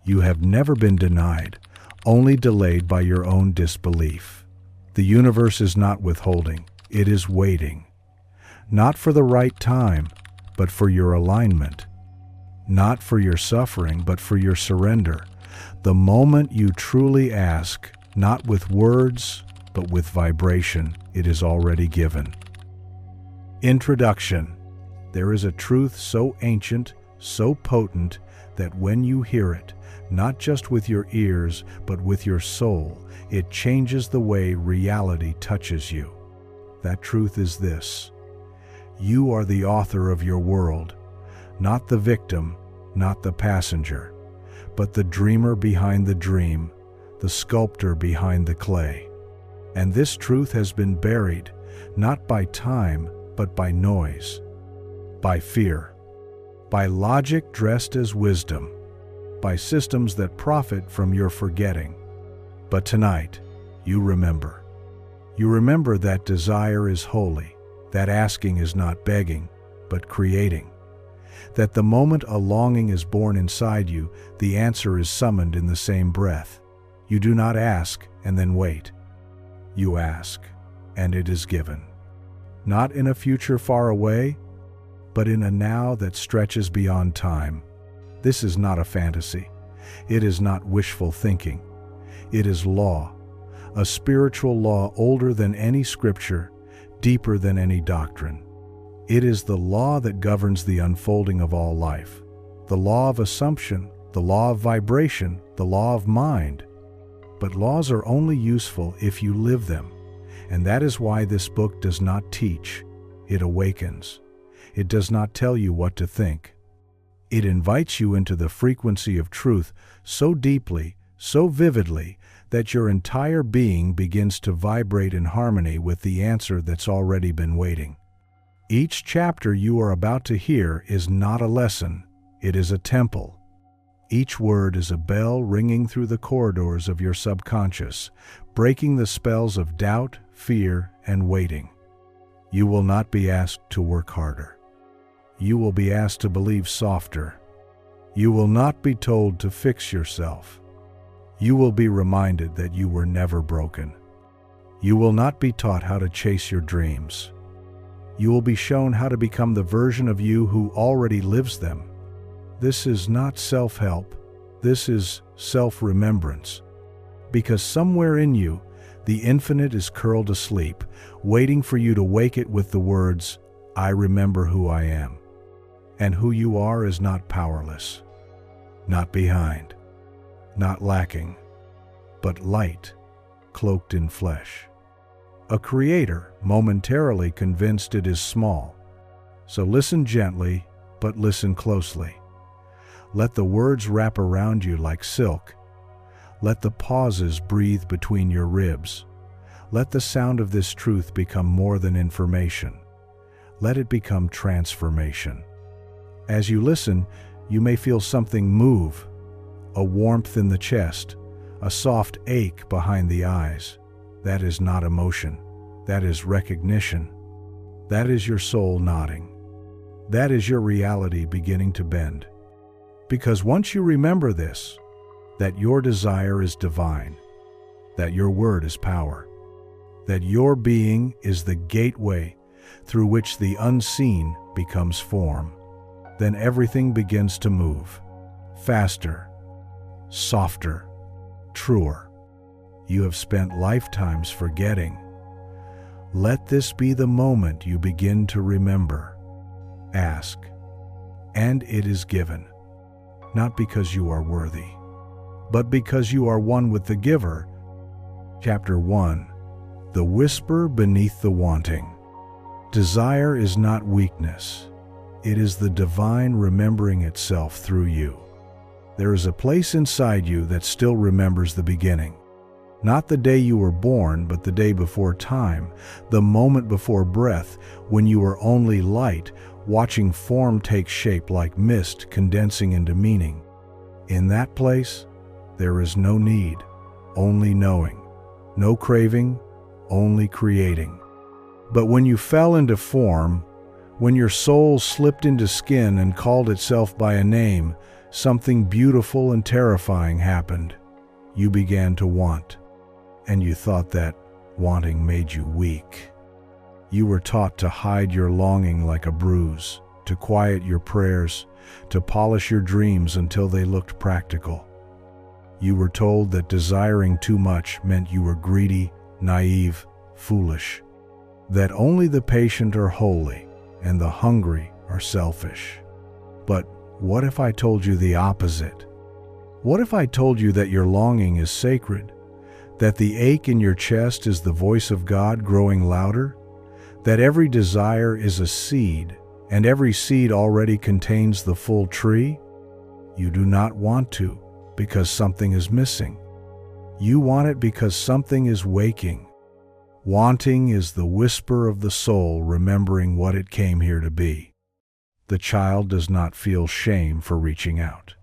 You have never been denied, only delayed by your own disbelief. The universe is not withholding, it is waiting. Not for the right time, but for your alignment. Not for your suffering, but for your surrender. The moment you truly ask, not with words, but with vibration, it is already given. Introduction. There is a truth so ancient, so potent, that when you hear it, not just with your ears, but with your soul, it changes the way reality touches you. That truth is this: you are the author of your world, not the victim, not the passenger, but the dreamer behind the dream, the sculptor behind the clay. And this truth has been buried, not by time, but by noise, by fear, by logic dressed as wisdom, by systems that profit from your forgetting. But tonight, you remember. You remember that desire is holy, that asking is not begging, but creating. That the moment a longing is born inside you, the answer is summoned in the same breath. You do not ask and then wait. You ask, and it is given. Not in a future far away, but in a now that stretches beyond time. This is not a fantasy. It is not wishful thinking. It is law, a spiritual law older than any scripture, deeper than any doctrine. It is the law that governs the unfolding of all life, the law of assumption, the law of vibration, the law of mind. But laws are only useful if you live them, and that is why this book does not teach, it awakens. It does not tell you what to think. It invites you into the frequency of truth so deeply, so vividly, that your entire being begins to vibrate in harmony with the answer that's already been waiting. Each chapter you are about to hear is not a lesson, it is a temple. Each word is a bell ringing through the corridors of your subconscious, breaking the spells of doubt, fear, and waiting. You will not be asked to work harder. You will be asked to believe softer. You will not be told to fix yourself. You will be reminded that you were never broken. You will not be taught how to chase your dreams. You will be shown how to become the version of you who already lives them. This is not self-help. This is self-remembrance. Because somewhere in you, the infinite is curled asleep, waiting for you to wake it with the words, "I remember who I am." And who you are is not powerless, not behind, not lacking, but light, cloaked in flesh. A creator momentarily convinced it is small. So listen gently, but listen closely. Let the words wrap around you like silk. Let the pauses breathe between your ribs. Let the sound of this truth become more than information. Let it become transformation. As you listen, you may feel something move, a warmth in the chest, a soft ache behind the eyes. That is not emotion. That is recognition. That is your soul nodding. That is your reality beginning to bend. Because once you remember this, that your desire is divine, that your word is power, that your being is the gateway through which the unseen becomes form, then everything begins to move, faster, softer, truer. You have spent lifetimes forgetting. Let this be the moment you begin to remember. Ask, and it is given, not because you are worthy, but because you are one with the giver. Chapter 1. The Whisper Beneath the Wanting. Desire is not weakness. It is the divine remembering itself through you. There is a place inside you that still remembers the beginning. Not the day you were born, but the day before time, the moment before breath, when you were only light, watching form take shape like mist condensing into meaning. In that place, there is no need, only knowing. No craving, only creating. But when you fell into form, when your soul slipped into skin and called itself by a name, something beautiful and terrifying happened. You began to want, and you thought that wanting made you weak. You were taught to hide your longing like a bruise, to quiet your prayers, to polish your dreams until they looked practical. You were told that desiring too much meant you were greedy, naive, foolish, that only the patient are holy and the hungry are selfish. But what if I told you the opposite? What if I told you that your longing is sacred, that the ache in your chest is the voice of God growing louder, that every desire is a seed, and every seed already contains the full tree? You do not want to because something is missing. You want it because something is waking. Wanting is the whisper of the soul remembering what it came here to be. The child does not feel shame for reaching out.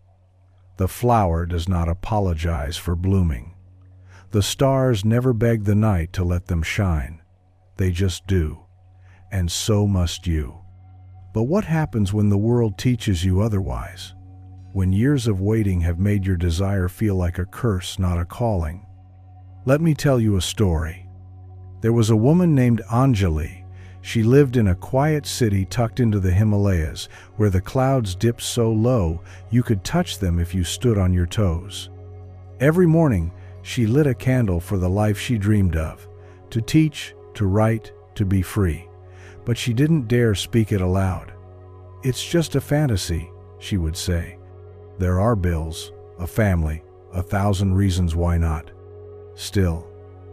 The flower does not apologize for blooming. The stars never beg the night to let them shine. They just do. And so must you. But what happens when the world teaches you otherwise? When years of waiting have made your desire feel like a curse, not a calling? Let me tell you a story. There was a woman named Anjali. She lived in a quiet city tucked into the Himalayas, where the clouds dipped so low you could touch them if you stood on your toes. Every morning, she lit a candle for the life she dreamed of, to teach, to write, to be free. But she didn't dare speak it aloud. "It's just a fantasy," she would say. "There are bills, a family, 1,000 reasons why not." Still,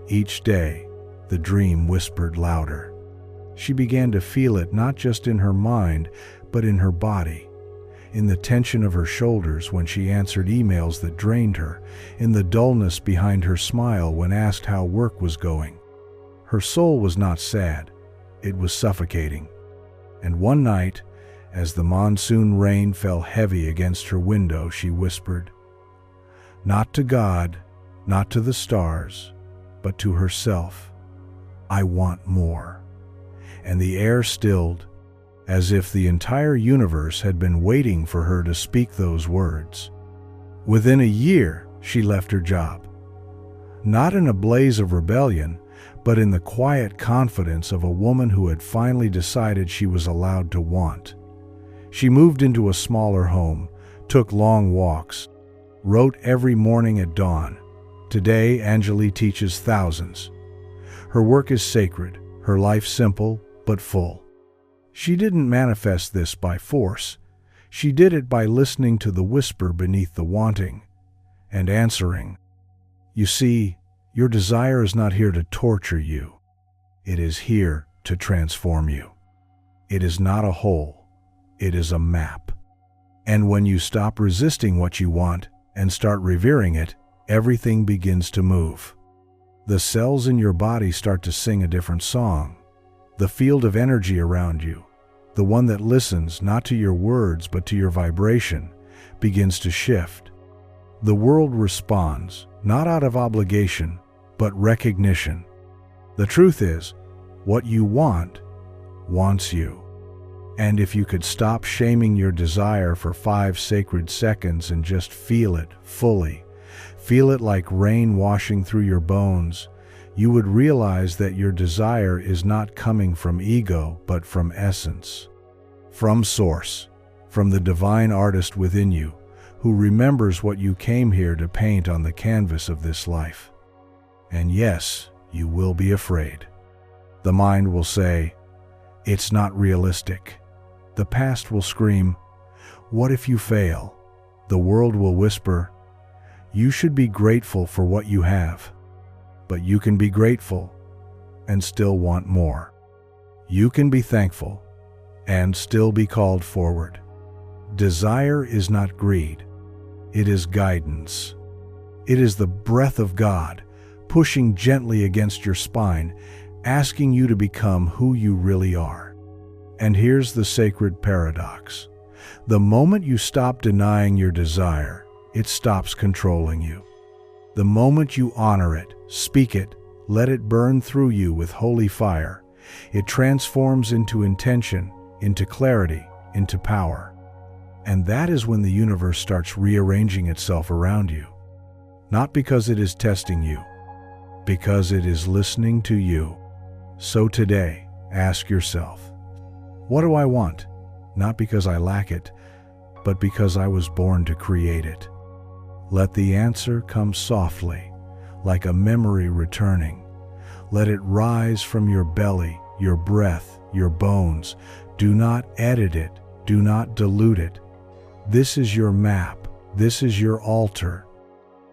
each day, the dream whispered louder. She began to feel it not just in her mind, but in her body, in the tension of her shoulders when she answered emails that drained her, in the dullness behind her smile when asked how work was going. Her soul was not sad, it was suffocating. And one night, as the monsoon rain fell heavy against her window, she whispered, not to God, not to the stars, but to herself, "I want more." And the air stilled, as if the entire universe had been waiting for her to speak those words. Within a year, she left her job. Not in a blaze of rebellion, but in the quiet confidence of a woman who had finally decided she was allowed to want. She moved into a smaller home, took long walks, wrote every morning at dawn. Today, Anjali teaches thousands. Her work is sacred, her life simple but full. She didn't manifest this by force. She did it by listening to the whisper beneath the wanting and answering. You see, your desire is not here to torture you. It is here to transform you. It is not a hole. It is a map. And when you stop resisting what you want and start revering it, everything begins to move. The cells in your body start to sing a different song. The field of energy around you, the one that listens not to your words but to your vibration, begins to shift. The world responds, not out of obligation, but recognition. The truth is, what you want wants you. And if you could stop shaming your desire for 5 sacred seconds and just feel it fully, feel it like rain washing through your bones, you would realize that your desire is not coming from ego, but from essence, from source, from the divine artist within you, who remembers what you came here to paint on the canvas of this life. And yes, you will be afraid. The mind will say, "It's not realistic." The past will scream, "What if you fail?" The world will whisper, "You should be grateful for what you have." But you can be grateful and still want more. You can be thankful and still be called forward. Desire is not greed. It is guidance. It is the breath of God pushing gently against your spine, asking you to become who you really are. And here's the sacred paradox. The moment you stop denying your desire, it stops controlling you. The moment you honor it, speak it, let it burn through you with holy fire, it transforms into intention, into clarity, into power. And that is when the universe starts rearranging itself around you. Not because it is testing you, because it is listening to you. So today, ask yourself, what do I want? Not because I lack it, but because I was born to create it. Let the answer come softly, like a memory returning. Let it rise from your belly, your breath, your bones. Do not edit it. Do not dilute it. This is your map. This is your altar.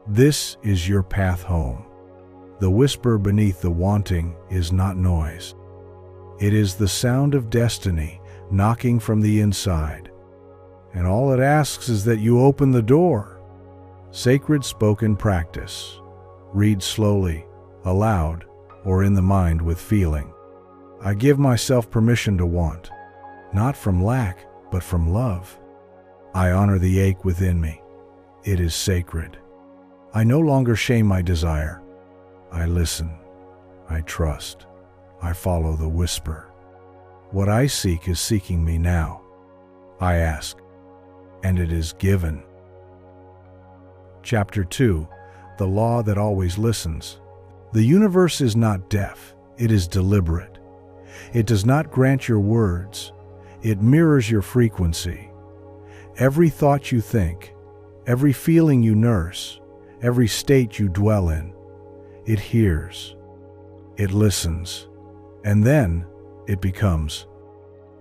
This is your path home. The whisper beneath the wanting is not noise. It is the sound of destiny knocking from the inside. And all it asks is that you open the door. Sacred spoken practice. Read slowly, aloud, or in the mind with feeling. I give myself permission to want, not from lack, but from love. I honor the ache within me. It is sacred. I no longer shame my desire. I listen. I trust. I follow the whisper. What I seek is seeking me now. I ask, and it is given. Chapter 2. The Law That Always Listens. The universe is not deaf. It is deliberate. It does not grant your words. It mirrors your frequency. Every thought you think, every feeling you nurse, every state you dwell in, it hears. It listens. And then it becomes.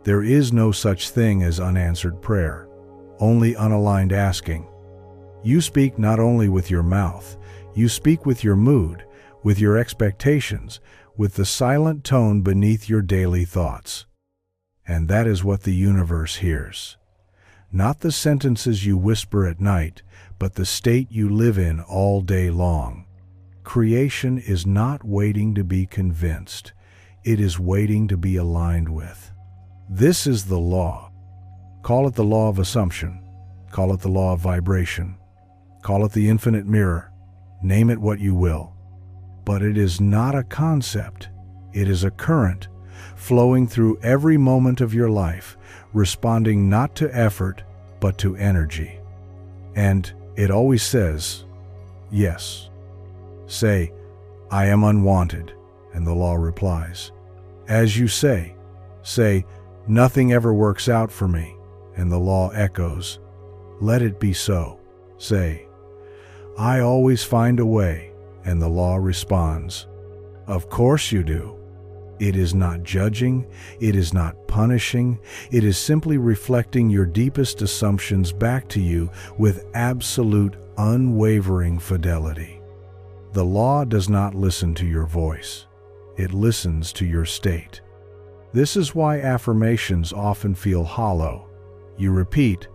There is no such thing as unanswered prayer, only unaligned asking. You speak not only with your mouth, you speak with your mood, with your expectations, with the silent tone beneath your daily thoughts. And that is what the universe hears. Not the sentences you whisper at night, but the state you live in all day long. Creation is not waiting to be convinced. It is waiting to be aligned with. This is the law. Call it the law of assumption. Call it the law of vibration. Call it the infinite mirror. Name it what you will. But it is not a concept. It is a current, flowing through every moment of your life, responding not to effort, but to energy. And it always says, yes. Say, I am unwanted, and the law replies. As you say, nothing ever works out for me, and the law echoes, let it be so. Say, I always find a way, and the law responds, of course you do. It is not judging, it is not punishing, it is simply reflecting your deepest assumptions back to you with absolute, unwavering fidelity. The law does not listen to your voice. It listens to your state. This is why affirmations often feel hollow. You repeat,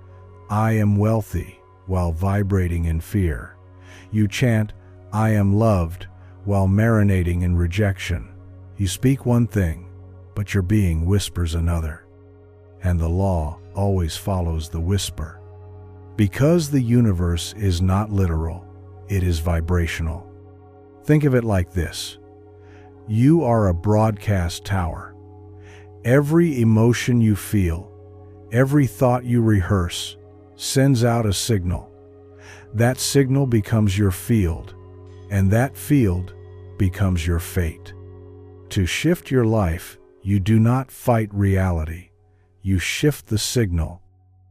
I am wealthy, while vibrating in fear. You chant, I am loved, while marinating in rejection. You speak one thing, but your being whispers another. And the law always follows the whisper. Because the universe is not literal, it is vibrational. Think of it like this. You are a broadcast tower. Every emotion you feel, every thought you rehearse, sends out a signal. That signal becomes your field, and that field becomes your fate. To shift your life, you do not fight reality. You shift the signal.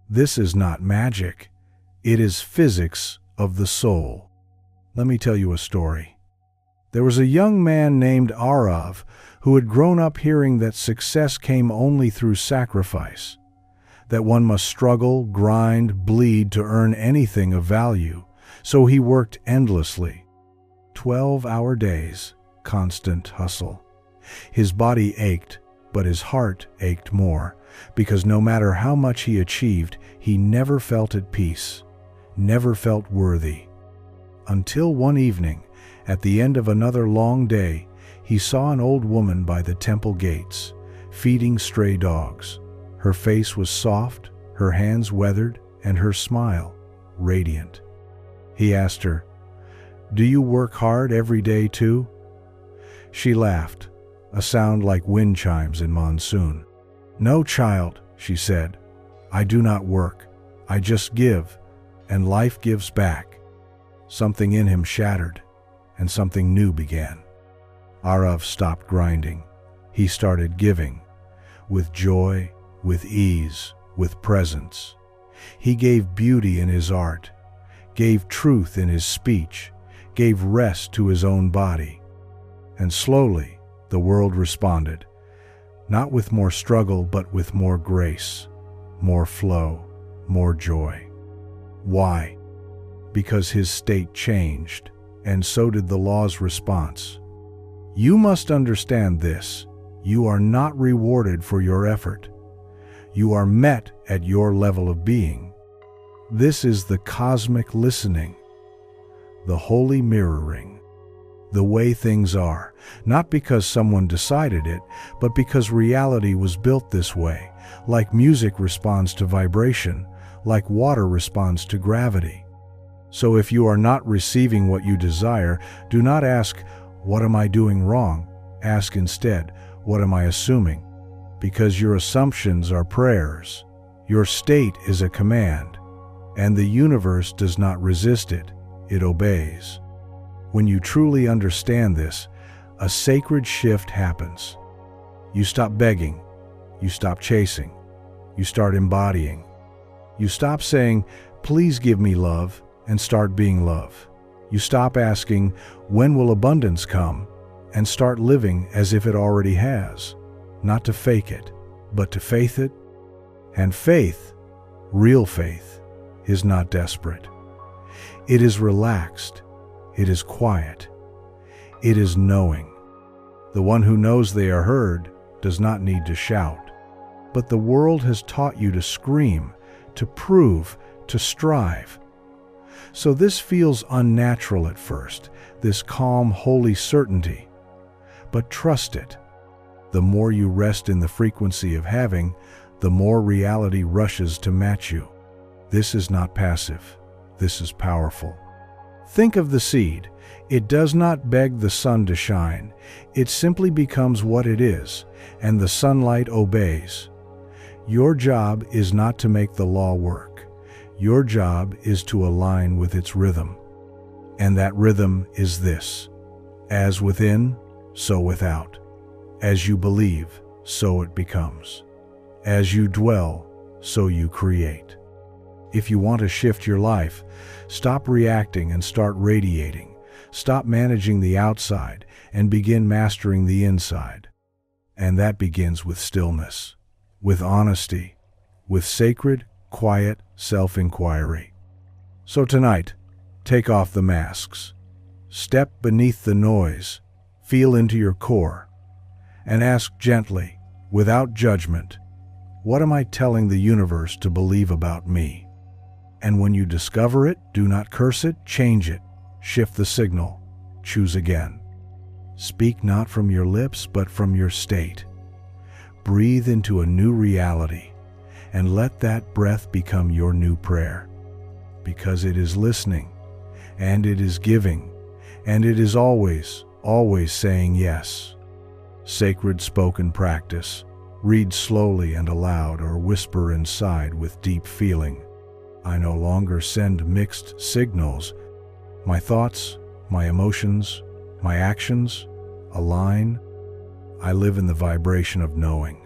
This is not magic. It is physics of the soul. Let me tell you a story. There was a young man named Arav who had grown up hearing that success came only through sacrifice, that one must struggle, grind, bleed to earn anything of value. So he worked endlessly. 12-hour days, constant hustle. His body ached, but his heart ached more, because no matter how much he achieved, he never felt at peace, never felt worthy. Until one evening, at the end of another long day, he saw an old woman by the temple gates, feeding stray dogs. Her face was soft, her hands weathered, and her smile radiant. He asked her, "Do you work hard every day too?" She laughed, a sound like wind chimes in monsoon. "No, child," she said, "I do not work. I just give, and life gives back. Something in him shattered, and something new began. Arav stopped grinding. He started giving, with joy, with ease, with presence. He gave beauty in his art, gave truth in his speech, gave rest to his own body. And slowly, the world responded, not with more struggle, but with more grace, more flow, more joy. Why? Because his state changed, and so did the law's response. You must understand this. You are not rewarded for your effort. You are met at your level of being. This is the cosmic listening, the holy mirroring, the way things are, not because someone decided it, but because reality was built this way, like music responds to vibration, like water responds to gravity. So if you are not receiving what you desire, do not ask, "What am I doing wrong?" Ask instead, "What am I assuming?" Because your assumptions are prayers. Your state is a command, and the universe does not resist it, it obeys. When you truly understand this, a sacred shift happens. You stop begging, you stop chasing, you start embodying. You stop saying, "Please give me love," and start being love. You stop asking, "When will abundance come?" and start living as if it already has. Not to fake it, but to faith it. And faith, real faith, is not desperate. It is relaxed. It is quiet. It is knowing. The one who knows they are heard does not need to shout. But the world has taught you to scream, to prove, to strive. So this feels unnatural at first, this calm, holy certainty. But trust it. The more you rest in the frequency of having, the more reality rushes to match you. This is not passive. This is powerful. Think of the seed. It does not beg the sun to shine. It simply becomes what it is, and the sunlight obeys. Your job is not to make the law work. Your job is to align with its rhythm. And that rhythm is this: as within, so without. As you believe, so it becomes. As you dwell, so you create. If you want to shift your life, stop reacting and start radiating. Stop managing the outside and begin mastering the inside. And that begins with stillness, with honesty, with sacred, quiet self-inquiry. So tonight, take off the masks. Step beneath the noise, feel into your core, and ask gently, without judgment, what am I telling the universe to believe about me? And when you discover it, do not curse it, change it, shift the signal, choose again. Speak not from your lips, but from your state. Breathe into a new reality, and let that breath become your new prayer. Because it is listening, and it is giving, and it is always, always saying yes. Sacred spoken practice. Read slowly and aloud, or whisper inside with deep feeling. I no longer send mixed signals. My thoughts, my emotions, my actions align. I live in the vibration of knowing.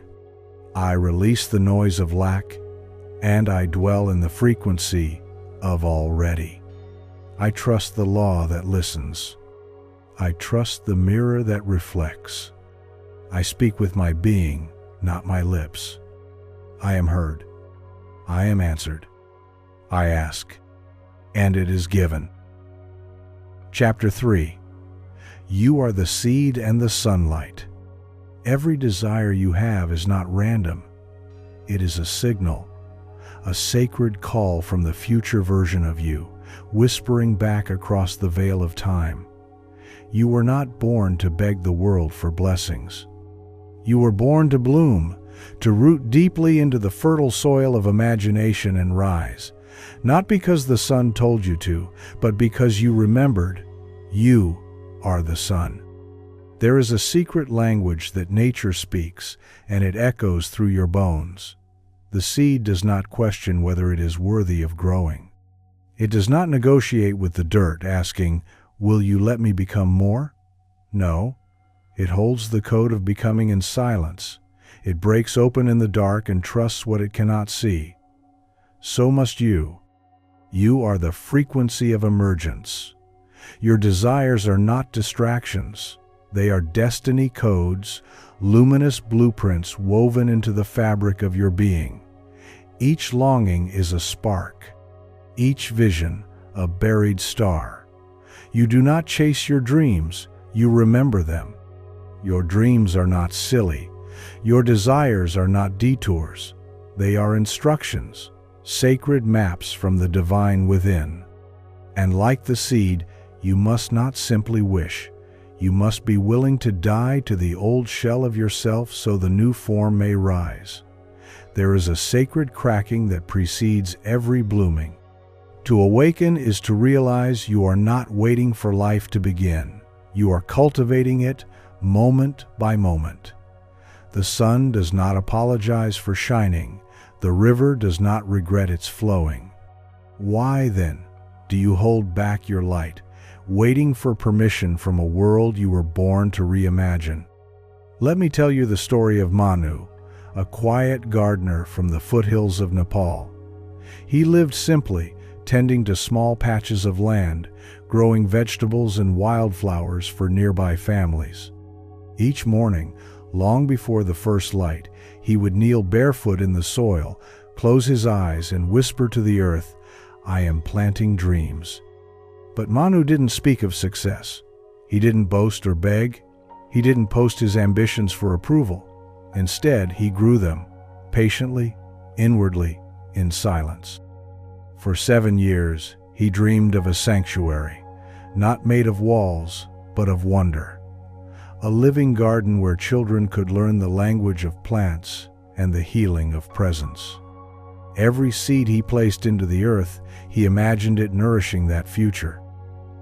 I release the noise of lack, and I dwell in the frequency of already. I trust the law that listens. I trust the mirror that reflects. I speak with my being, not my lips. I am heard. I am answered. I ask, and it is given. Chapter 3. You are the seed and the sunlight. Every desire you have is not random. It is a signal, a sacred call from the future version of you, whispering back across the veil of time. You were not born to beg the world for blessings. You were born to bloom, to root deeply into the fertile soil of imagination and rise. Not because the sun told you to, but because you remembered, you are the sun. There is a secret language that nature speaks, and it echoes through your bones. The seed does not question whether it is worthy of growing. It does not negotiate with the dirt, asking, "Will you let me become more?" No, it holds the code of becoming in silence. It breaks open in the dark and trusts what it cannot see. So must you. You are the frequency of emergence. Your desires are not distractions. They are destiny codes, luminous blueprints woven into the fabric of your being. Each longing is a spark. Each vision, a buried star. You do not chase your dreams, you remember them. Your dreams are not silly. Your desires are not detours. They are instructions, sacred maps from the divine within. And like the seed, you must not simply wish. You must be willing to die to the old shell of yourself so the new form may rise. There is a sacred cracking that precedes every blooming. To awaken is to realize you are not waiting for life to begin. You are cultivating it moment by moment. The sun does not apologize for shining. The river does not regret its flowing. Why, then, do you hold back your light, waiting for permission from a world you were born to reimagine? Let me tell you the story of Manu, a quiet gardener from the foothills of Nepal. He lived simply, tending to small patches of land, growing vegetables and wildflowers for nearby families. Each morning, long before the first light, he would kneel barefoot in the soil, close his eyes, and whisper to the earth, "I am planting dreams." But Manu didn't speak of success. He didn't boast or beg. He didn't post his ambitions for approval. Instead, he grew them, patiently, inwardly, in silence. For 7 years, he dreamed of a sanctuary, not made of walls, but of wonder. A living garden where children could learn the language of plants and the healing of presence. Every seed he placed into the earth, he imagined it nourishing that future.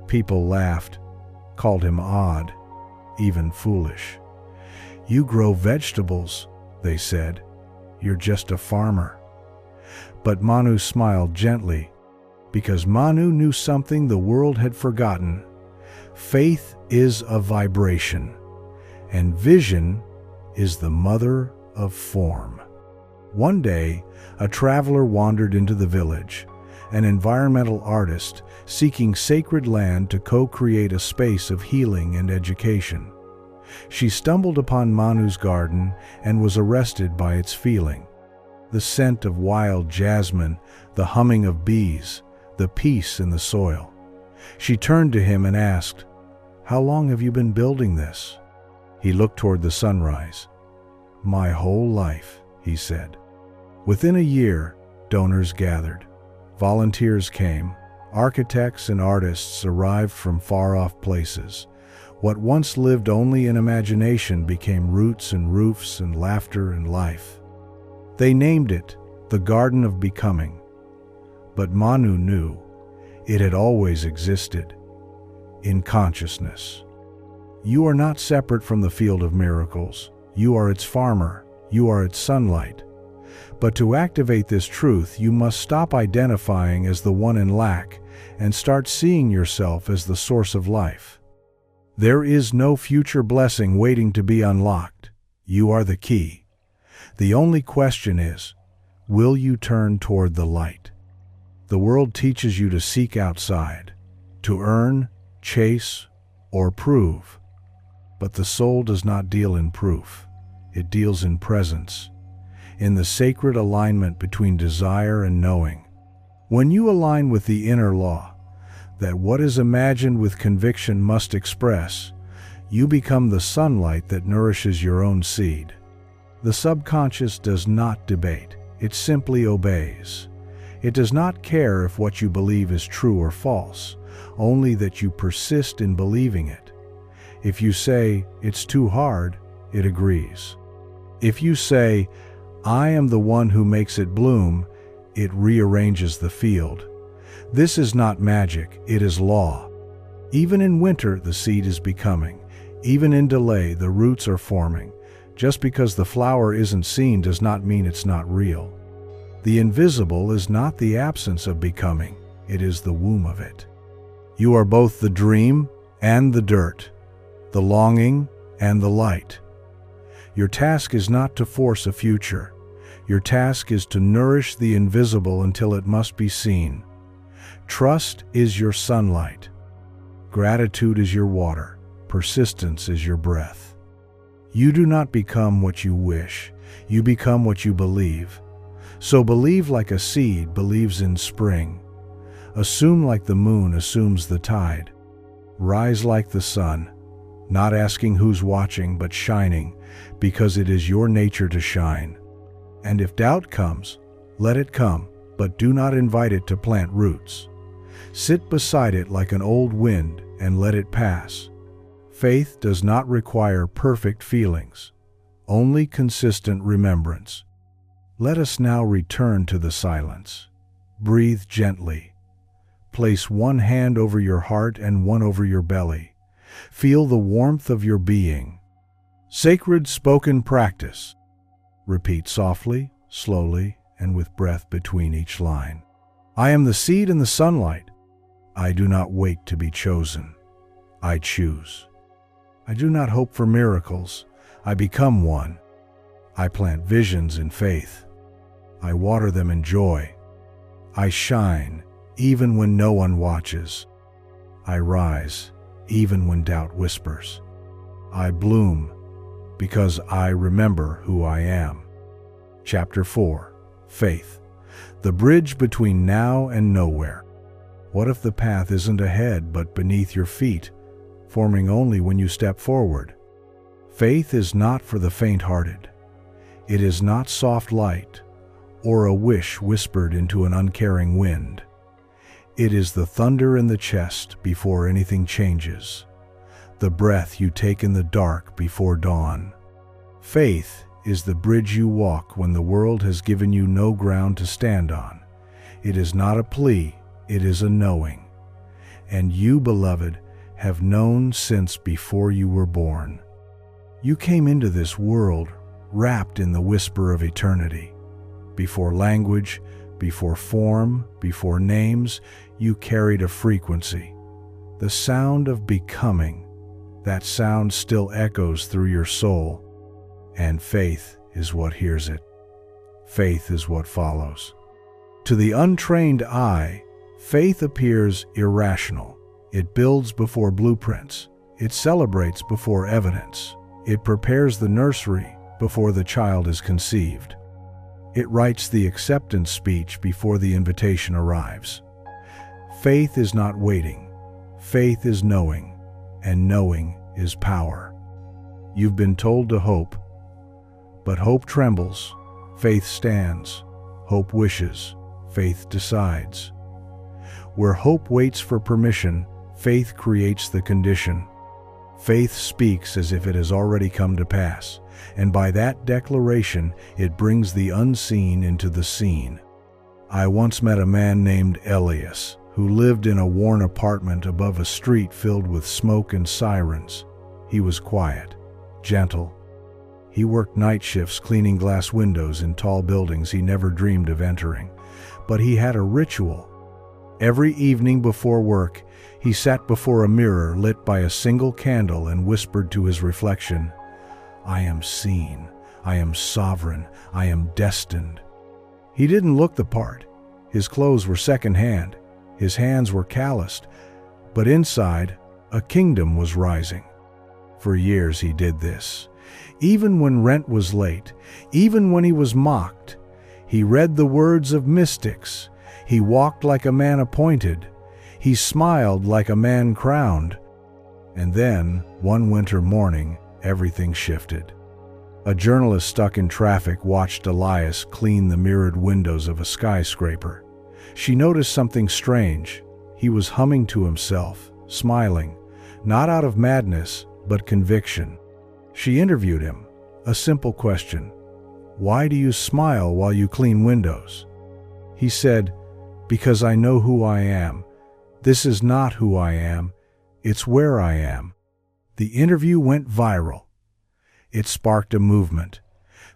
People laughed, called him odd, even foolish. "You grow vegetables," they said. "You're just a farmer." But Manu smiled gently, because Manu knew something the world had forgotten. Faith is a vibration, and vision is the mother of form. One day, a traveler wandered into the village, an environmental artist seeking sacred land to co-create a space of healing and education. She stumbled upon Manu's garden and was arrested by its feeling. The scent of wild jasmine, the humming of bees, the peace in the soil. She turned to him and asked, "How long have you been building this?" He looked toward the sunrise. "My whole life," he said. Within a year, donors gathered. Volunteers came. Architects and artists arrived from far-off places. What once lived only in imagination became roots and roofs and laughter and life. They named it the Garden of Becoming. But Manu knew it had always existed, in consciousness. You are not separate from the field of miracles. You are its farmer. You are its sunlight. But to activate this truth, you must stop identifying as the one in lack and start seeing yourself as the source of life. There is no future blessing waiting to be unlocked. You are the key. The only question is, will you turn toward the light? The world teaches you to seek outside, to earn, chase, or prove. But the soul does not deal in proof. It deals in presence, in the sacred alignment between desire and knowing. When you align with the inner law, that what is imagined with conviction must express, you become the sunlight that nourishes your own seed. The subconscious does not debate, it simply obeys. It does not care if what you believe is true or false, only that you persist in believing it. If you say, "It's too hard," it agrees. If you say, "I am the one who makes it bloom," it rearranges the field. This is not magic, it is law. Even in winter, the seed is becoming. Even in delay, the roots are forming. Just because the flower isn't seen does not mean it's not real. The invisible is not the absence of becoming, it is the womb of it. You are both the dream and the dirt, the longing and the light. Your task is not to force a future. Your task is to nourish the invisible until it must be seen. Trust is your sunlight. Gratitude is your water. Persistence is your breath. You do not become what you wish. You become what you believe. So believe like a seed believes in spring. Assume like the moon assumes the tide. Rise like the sun, not asking who's watching but shining, because it is your nature to shine. And if doubt comes, let it come, but do not invite it to plant roots. Sit beside it like an old wind and let it pass. Faith does not require perfect feelings, only consistent remembrance. Let us now return to the silence. Breathe gently. Place one hand over your heart and one over your belly. Feel the warmth of your being. Sacred spoken practice. Repeat softly, slowly, and with breath between each line. I am the seed in the sunlight. I do not wait to be chosen. I choose. I do not hope for miracles. I become one. I plant visions in faith. I water them in joy. I shine even when no one watches. I rise even when doubt whispers. I bloom because I remember who I am. Chapter 4. Faith. The bridge between now and nowhere. What if the path isn't ahead but beneath your feet, forming only when you step forward? Faith is not for the faint-hearted. It is not soft light or a wish whispered into an uncaring wind. It is the thunder in the chest before anything changes, the breath you take in the dark before dawn. Faith is the bridge you walk when the world has given you no ground to stand on. It is not a plea, it is a knowing. And you, beloved, have known since before you were born. You came into this world wrapped in the whisper of eternity. Before language, before form, before names, you carried a frequency. The sound of becoming. That sound still echoes through your soul. And faith is what hears it. Faith is what follows. To the untrained eye, faith appears irrational. It builds before blueprints. It celebrates before evidence. It prepares the nursery before the child is conceived. It writes the acceptance speech before the invitation arrives. Faith is not waiting. Faith is knowing, and knowing is power. You've been told to hope, but hope trembles. Faith stands. Hope wishes. Faith decides. Where hope waits for permission, faith creates the condition. Faith speaks as if it has already come to pass, and by that declaration, it brings the unseen into the seen. I once met a man named Elias, who lived in a worn apartment above a street filled with smoke and sirens. He was quiet, gentle. He worked night shifts cleaning glass windows in tall buildings he never dreamed of entering. But he had a ritual. Every evening before work, he sat before a mirror lit by a single candle and whispered to his reflection, I am seen, I am sovereign, I am destined. He didn't look the part. His clothes were secondhand, his hands were calloused, but inside, a kingdom was rising. For years he did this. Even when rent was late, even when he was mocked, he read the words of mystics. He walked like a man appointed. He smiled like a man crowned. And then, one winter morning, everything shifted. A journalist stuck in traffic watched Elias clean the mirrored windows of a skyscraper. She noticed something strange. He was humming to himself, smiling, not out of madness, but conviction. She interviewed him. A simple question. Why do you smile while you clean windows? He said, because I know who I am. This is not who I am. It's where I am. The interview went viral. It sparked a movement.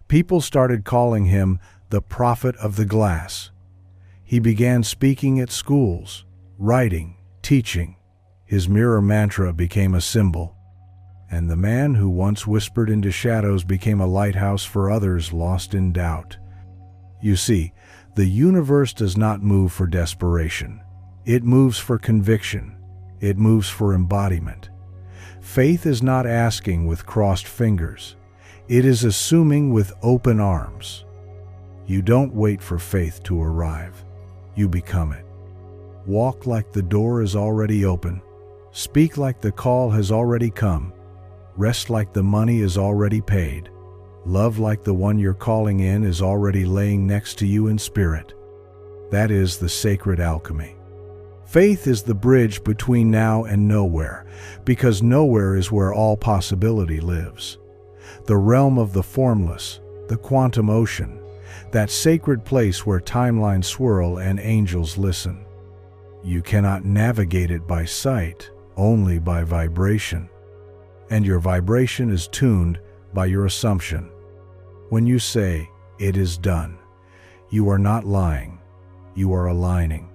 People started calling him the prophet of the glass. He began speaking at schools, writing, teaching. His mirror mantra became a symbol. And the man who once whispered into shadows became a lighthouse for others lost in doubt. You see, the universe does not move for desperation. It moves for conviction. It moves for embodiment. Faith is not asking with crossed fingers. It is assuming with open arms. You don't wait for faith to arrive. You become it. Walk like the door is already open. Speak like the call has already come. Rest like the money is already paid. Love like the one you're calling in is already laying next to you in spirit. That is the sacred alchemy. Faith is the bridge between now and nowhere, because nowhere is where all possibility lives. The realm of the formless, the quantum ocean, that sacred place where timelines swirl and angels listen. You cannot navigate it by sight, only by vibration. And your vibration is tuned by your assumption. When you say, "It is done," you are not lying, you are aligning.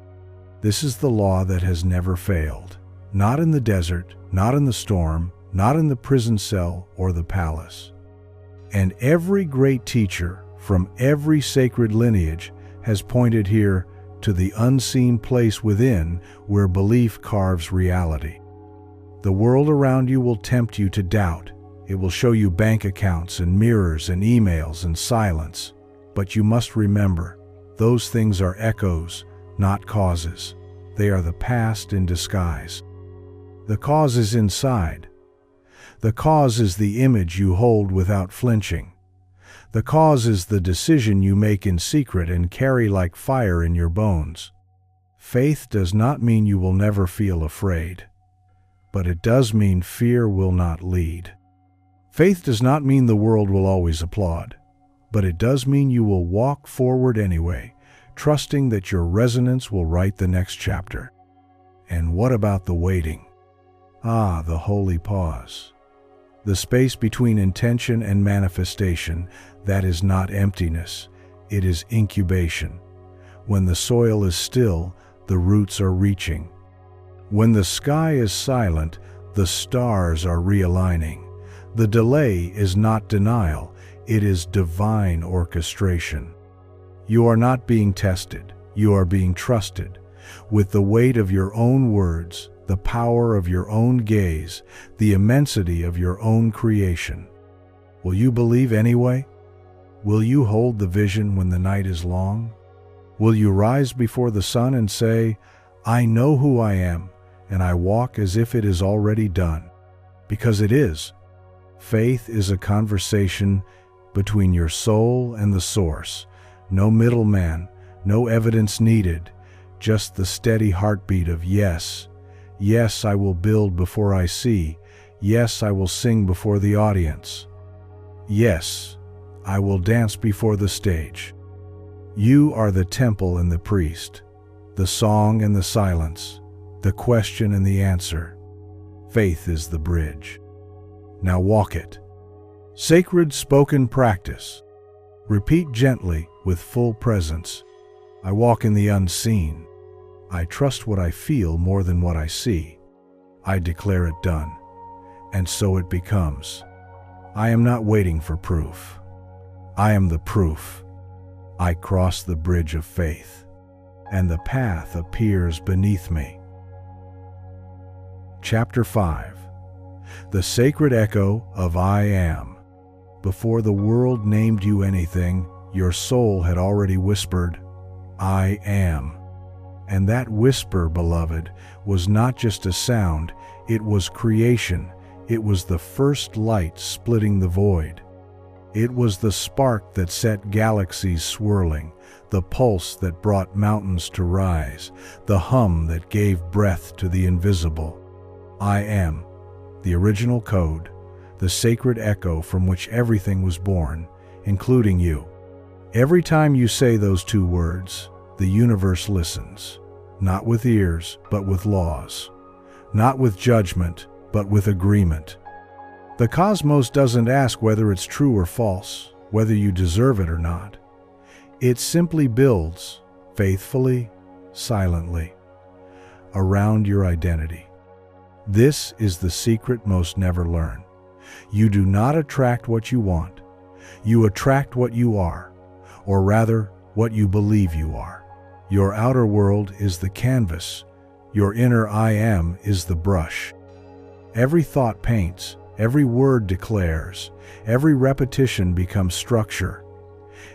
This is the law that has never failed. Not in the desert, not in the storm, not in the prison cell or the palace. And every great teacher from every sacred lineage has pointed here to the unseen place within where belief carves reality. The world around you will tempt you to doubt. It will show you bank accounts and mirrors and emails and silence. But you must remember, those things are echoes, not causes. They are the past in disguise. The cause is inside. The cause is the image you hold without flinching. The cause is the decision you make in secret and carry like fire in your bones. Faith does not mean you will never feel afraid, but it does mean fear will not lead. Faith does not mean the world will always applaud, but it does mean you will walk forward anyway, trusting that your resonance will write the next chapter. And what about the waiting? Ah, the holy pause. The space between intention and manifestation, that is not emptiness, it is incubation. When the soil is still, the roots are reaching. When the sky is silent, the stars are realigning. The delay is not denial, it is divine orchestration. You are not being tested, you are being trusted. With the weight of your own words, the power of your own gaze, the immensity of your own creation. Will you believe anyway? Will you hold the vision when the night is long? Will you rise before the sun and say, "I know who I am, and I walk as if it is already done"? Because it is. Faith is a conversation between your soul and the source. No middleman, no evidence needed, just the steady heartbeat of yes. Yes, I will build before I see. Yes, I will sing before the audience. Yes, I will dance before the stage. You are the temple and the priest, the song and the silence, the question and the answer. Faith is the bridge. Now walk it. Sacred spoken practice. Repeat gently with full presence. I walk in the unseen. I trust what I feel more than what I see. I declare it done. And so it becomes. I am not waiting for proof. I am the proof. I cross the bridge of faith, and the path appears beneath me. Chapter 5. The Sacred Echo of I Am. Before the world named you anything, your soul had already whispered, I am. And that whisper, beloved, was not just a sound, it was creation. It was the first light splitting the void. It was the spark that set galaxies swirling, the pulse that brought mountains to rise, the hum that gave breath to the invisible. I am, the original code, the sacred echo from which everything was born, including you. Every time you say those two words, the universe listens, not with ears, but with laws, not with judgment, but with agreement. The cosmos doesn't ask whether it's true or false, whether you deserve it or not. It simply builds, faithfully, silently, around your identity. This is the secret most never learn. You do not attract what you want. You attract what you are, or rather, what you believe you are. Your outer world is the canvas. Your inner I am is the brush. Every thought paints, every word declares, every repetition becomes structure.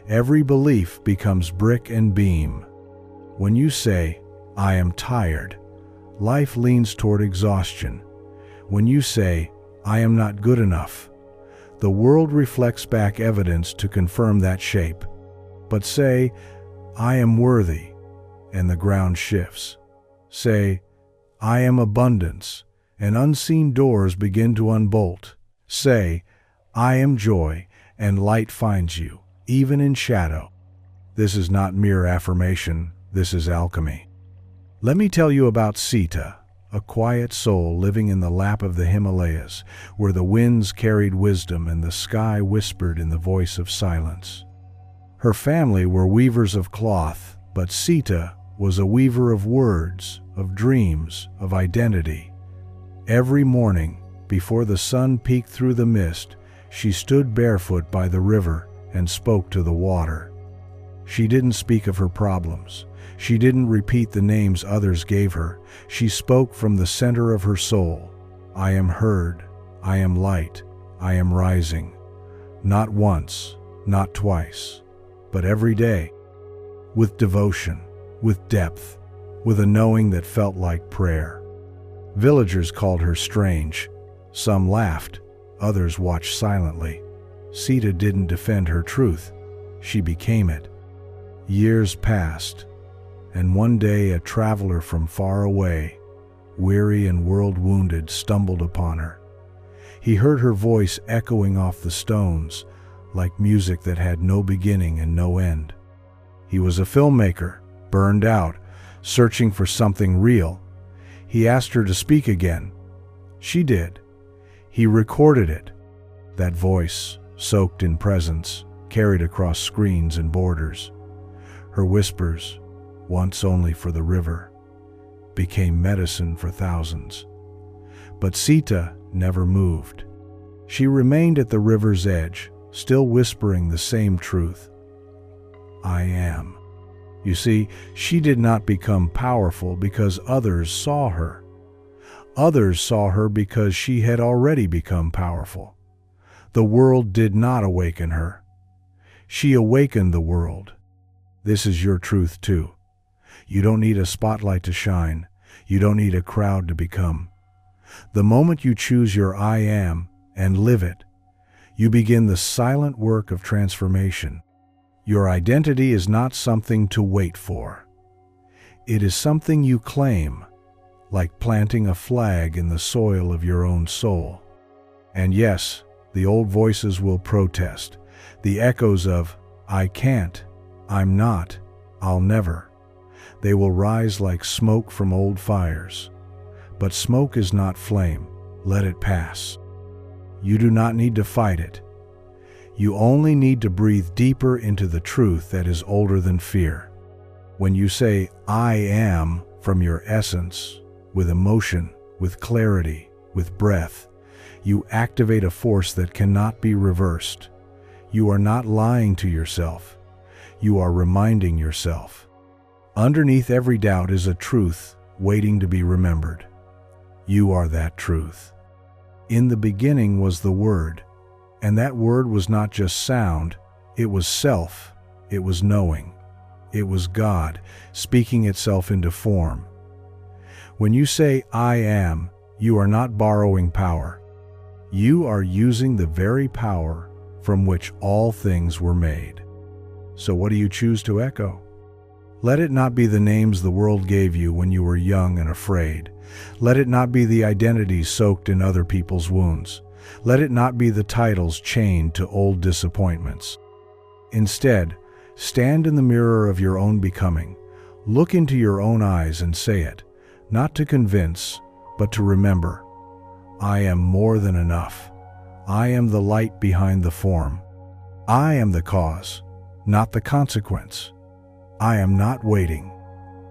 Every belief becomes brick and beam. When you say, I am tired, life leans toward exhaustion. When you say, I am not good enough, the world reflects back evidence to confirm that shape. But say, I am worthy, and the ground shifts. Say, I am abundance, and unseen doors begin to unbolt. Say, I am joy, and light finds you, even in shadow. This is not mere affirmation, this is alchemy. Let me tell you about Sita, a quiet soul living in the lap of the Himalayas, where the winds carried wisdom and the sky whispered in the voice of silence. Her family were weavers of cloth, but Sita was a weaver of words, of dreams, of identity. Every morning, before the sun peeked through the mist, she stood barefoot by the river and spoke to the water. She didn't speak of her problems. She didn't repeat the names others gave her. She spoke from the center of her soul. I am heard. I am light. I am rising. Not once, not twice, but every day. With devotion, with depth, with a knowing that felt like prayer. Villagers called her strange. Some laughed. Others watched silently. Sita didn't defend her truth. She became it. Years passed, and one day a traveler from far away, weary and world-wounded, stumbled upon her. He heard her voice echoing off the stones, like music that had no beginning and no end. He was a filmmaker, burned out, searching for something real. He asked her to speak again. She did. He recorded it. That voice, soaked in presence, carried across screens and borders. Her whispers, once only for the river, became medicine for thousands. But Sita never moved. She remained at the river's edge, still whispering the same truth. I am. You see, she did not become powerful because others saw her. Others saw her because she had already become powerful. The world did not awaken her. She awakened the world. This is your truth too. You don't need a spotlight to shine. You don't need a crowd to become. The moment you choose your I am and live it, you begin the silent work of transformation. Your identity is not something to wait for. It is something you claim, like planting a flag in the soil of your own soul. And yes, the old voices will protest. The echoes of, I can't, I'm not, I'll never. They will rise like smoke from old fires. But smoke is not flame. Let it pass. You do not need to fight it. You only need to breathe deeper into the truth that is older than fear. When you say, I am, from your essence, with emotion, with clarity, with breath, you activate a force that cannot be reversed. You are not lying to yourself. You are reminding yourself. Underneath every doubt is a truth waiting to be remembered. You are that truth. In the beginning was the Word, and that Word was not just sound, it was self, it was knowing. It was God speaking itself into form. When you say, I am, you are not borrowing power. You are using the very power from which all things were made. So what do you choose to echo? Let it not be the names the world gave you when you were young and afraid. Let it not be the identities soaked in other people's wounds. Let it not be the titles chained to old disappointments. Instead, stand in the mirror of your own becoming. Look into your own eyes and say it, not to convince, but to remember. I am more than enough. I am the light behind the form. I am the cause. not the consequence. I am not waiting.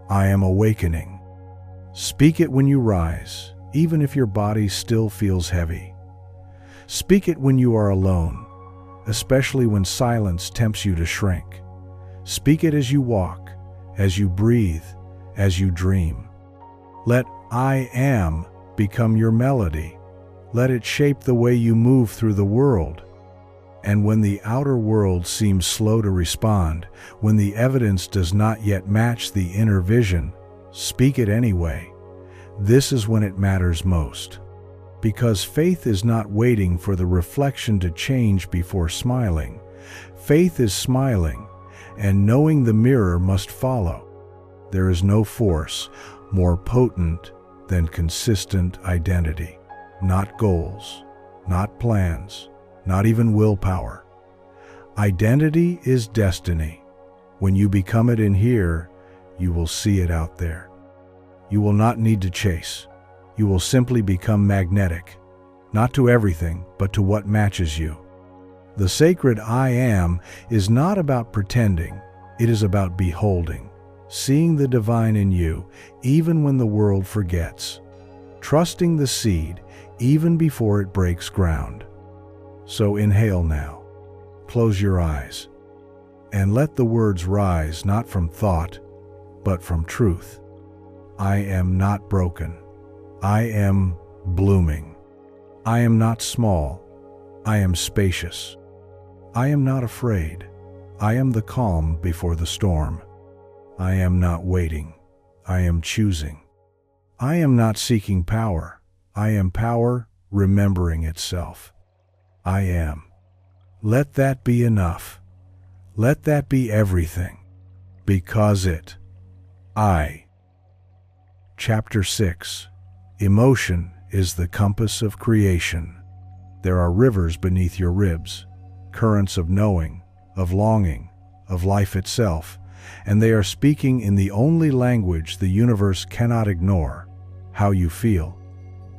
I am awakening. Speak it when you rise, even if your body still feels heavy. Speak it when you are alone, especially when silence tempts you to shrink. Speak it as you walk, as you breathe, as you dream. Let I am become your melody. Let it shape the way you move through the world. And when the outer world seems slow to respond, when the evidence does not yet match the inner vision, speak it anyway. This is when it matters most. Because faith is not waiting for the reflection to change before smiling. Faith is smiling, and knowing the mirror must follow. There is no force more potent than consistent identity. Not goals, not plans, not even willpower. Identity is destiny. When you become it in here, you will see it out there. You will not need to chase. You will simply become magnetic, not to everything, but to what matches you. The sacred I am is not about pretending. It is about beholding, seeing the divine in you, even when the world forgets. Trusting the seed, even before it breaks ground. So inhale now. Close your eyes. And let the words rise not from thought, but from truth. I am not broken. I am blooming. I am not small. I am spacious. I am not afraid. I am the calm before the storm. I am not waiting. I am choosing. I am not seeking power. I am power remembering itself. I am. Let that be enough. Let that be everything. Because I. Chapter 6. Emotion is the compass of creation. There are rivers beneath your ribs, currents of knowing, of longing, of life itself, and they are speaking in the only language the universe cannot ignore: how you feel.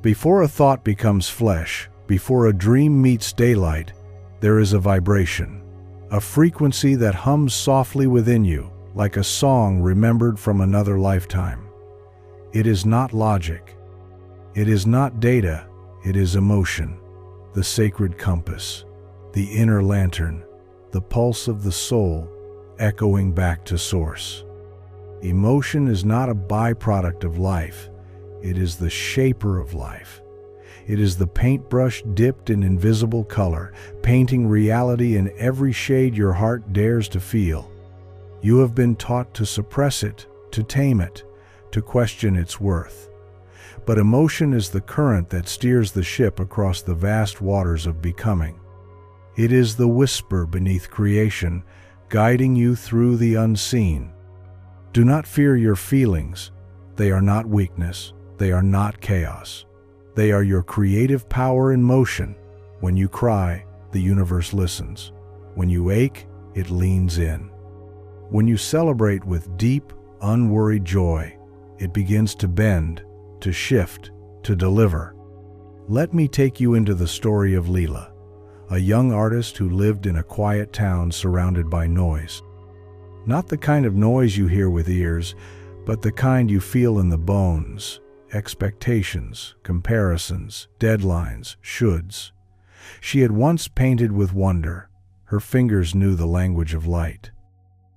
Before a thought becomes flesh, before a dream meets daylight, there is a vibration, a frequency that hums softly within you, like a song remembered from another lifetime. It is not logic. It is not data. It is emotion, the sacred compass, the inner lantern, the pulse of the soul, echoing back to source. Emotion is not a byproduct of life. It is the shaper of life. It is the paintbrush dipped in invisible color, painting reality in every shade your heart dares to feel. You have been taught to suppress it, to tame it, to question its worth. But emotion is the current that steers the ship across the vast waters of becoming. It is the whisper beneath creation, guiding you through the unseen. Do not fear your feelings. They are not weakness. They are not chaos. They are your creative power in motion. When you cry, the universe listens. When you ache, it leans in. When you celebrate with deep, unworried joy, it begins to bend, to shift, to deliver. Let me take you into the story of Leela, a young artist who lived in a quiet town surrounded by noise. Not the kind of noise you hear with ears, but the kind you feel in the bones. Expectations, comparisons, deadlines, shoulds. She had once painted with wonder. Her fingers knew the language of light.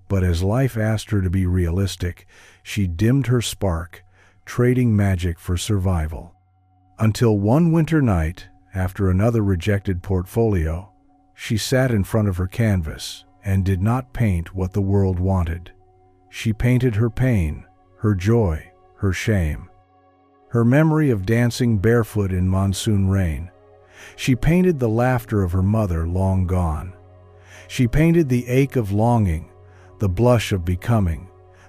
But as life asked her to be realistic, she dimmed her spark, trading magic for survival. Until one winter night, after another rejected portfolio, she sat in front of her canvas and did not paint what the world wanted. She painted her pain, her joy, her shame. Her memory of dancing barefoot in monsoon rain. She painted the laughter of her mother long gone. She painted the ache of longing, the blush of becoming,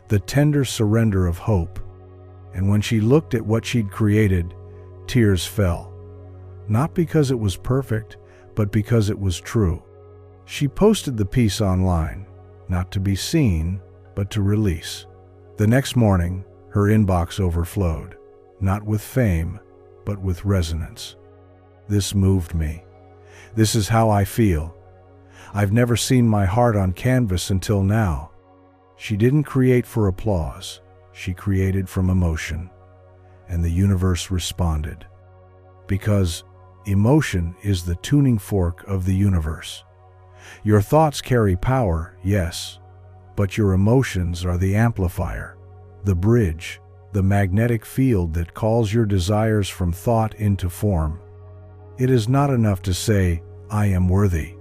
the tender surrender of hope. And when she looked at what she'd created, tears fell. Not because it was perfect, but because it was true. She posted the piece online, not to be seen, but to release. The next morning, her inbox overflowed. Not with fame, but with resonance. This moved me. This is how I feel. I've never seen my heart on canvas until now. She didn't create for applause. She created from emotion. And the universe responded. Because emotion is the tuning fork of the universe. Your thoughts carry power, yes, but your emotions are the amplifier, the bridge, the magnetic field that calls your desires from thought into form. It is not enough to say, I am worthy.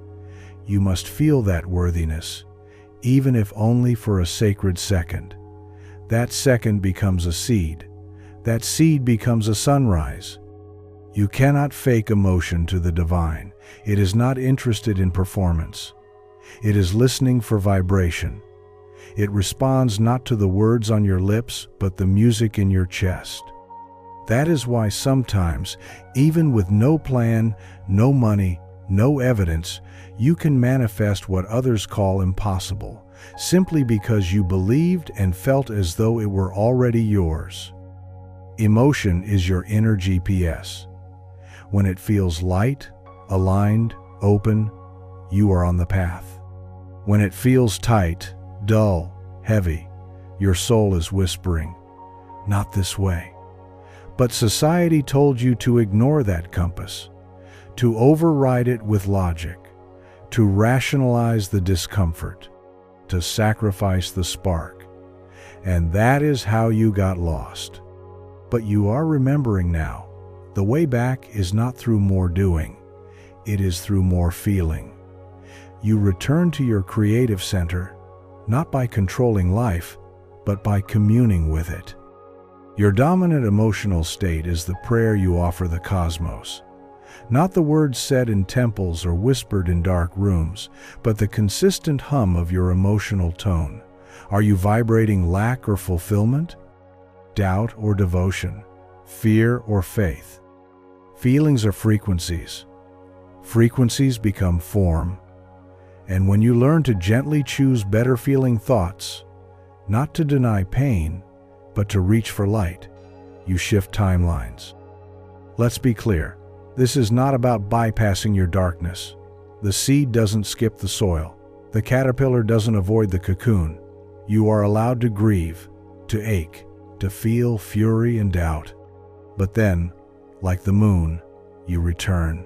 You must feel that worthiness, even if only for a sacred second. That second becomes a seed. That seed becomes a sunrise. You cannot fake emotion to the divine. It is not interested in performance. It is listening for vibration. It responds not to the words on your lips, but the music in your chest. That is why sometimes, even with no plan, no money, no evidence, you can manifest what others call impossible, simply because you believed and felt as though it were already yours. Emotion is your inner GPS. When it feels light, aligned, open, you are on the path. When it feels tight, dull, heavy, your soul is whispering, not this way. But society told you to ignore that compass, to override it with logic, to rationalize the discomfort, to sacrifice the spark. And that is how you got lost. But you are remembering now. The way back is not through more doing. It is through more feeling. You return to your creative center, not by controlling life, but by communing with it. Your dominant emotional state is the prayer you offer the cosmos. Not the words said in temples or whispered in dark rooms, but the consistent hum of your emotional tone. Are you vibrating lack or fulfillment? Doubt or devotion? Fear or faith? Feelings are frequencies. Frequencies become form. And when you learn to gently choose better feeling thoughts, not to deny pain, but to reach for light, you shift timelines. Let's be clear, this is not about bypassing your darkness. The seed doesn't skip the soil. The caterpillar doesn't avoid the cocoon. You are allowed to grieve, to ache, to feel fury and doubt. But then, like the moon, you return,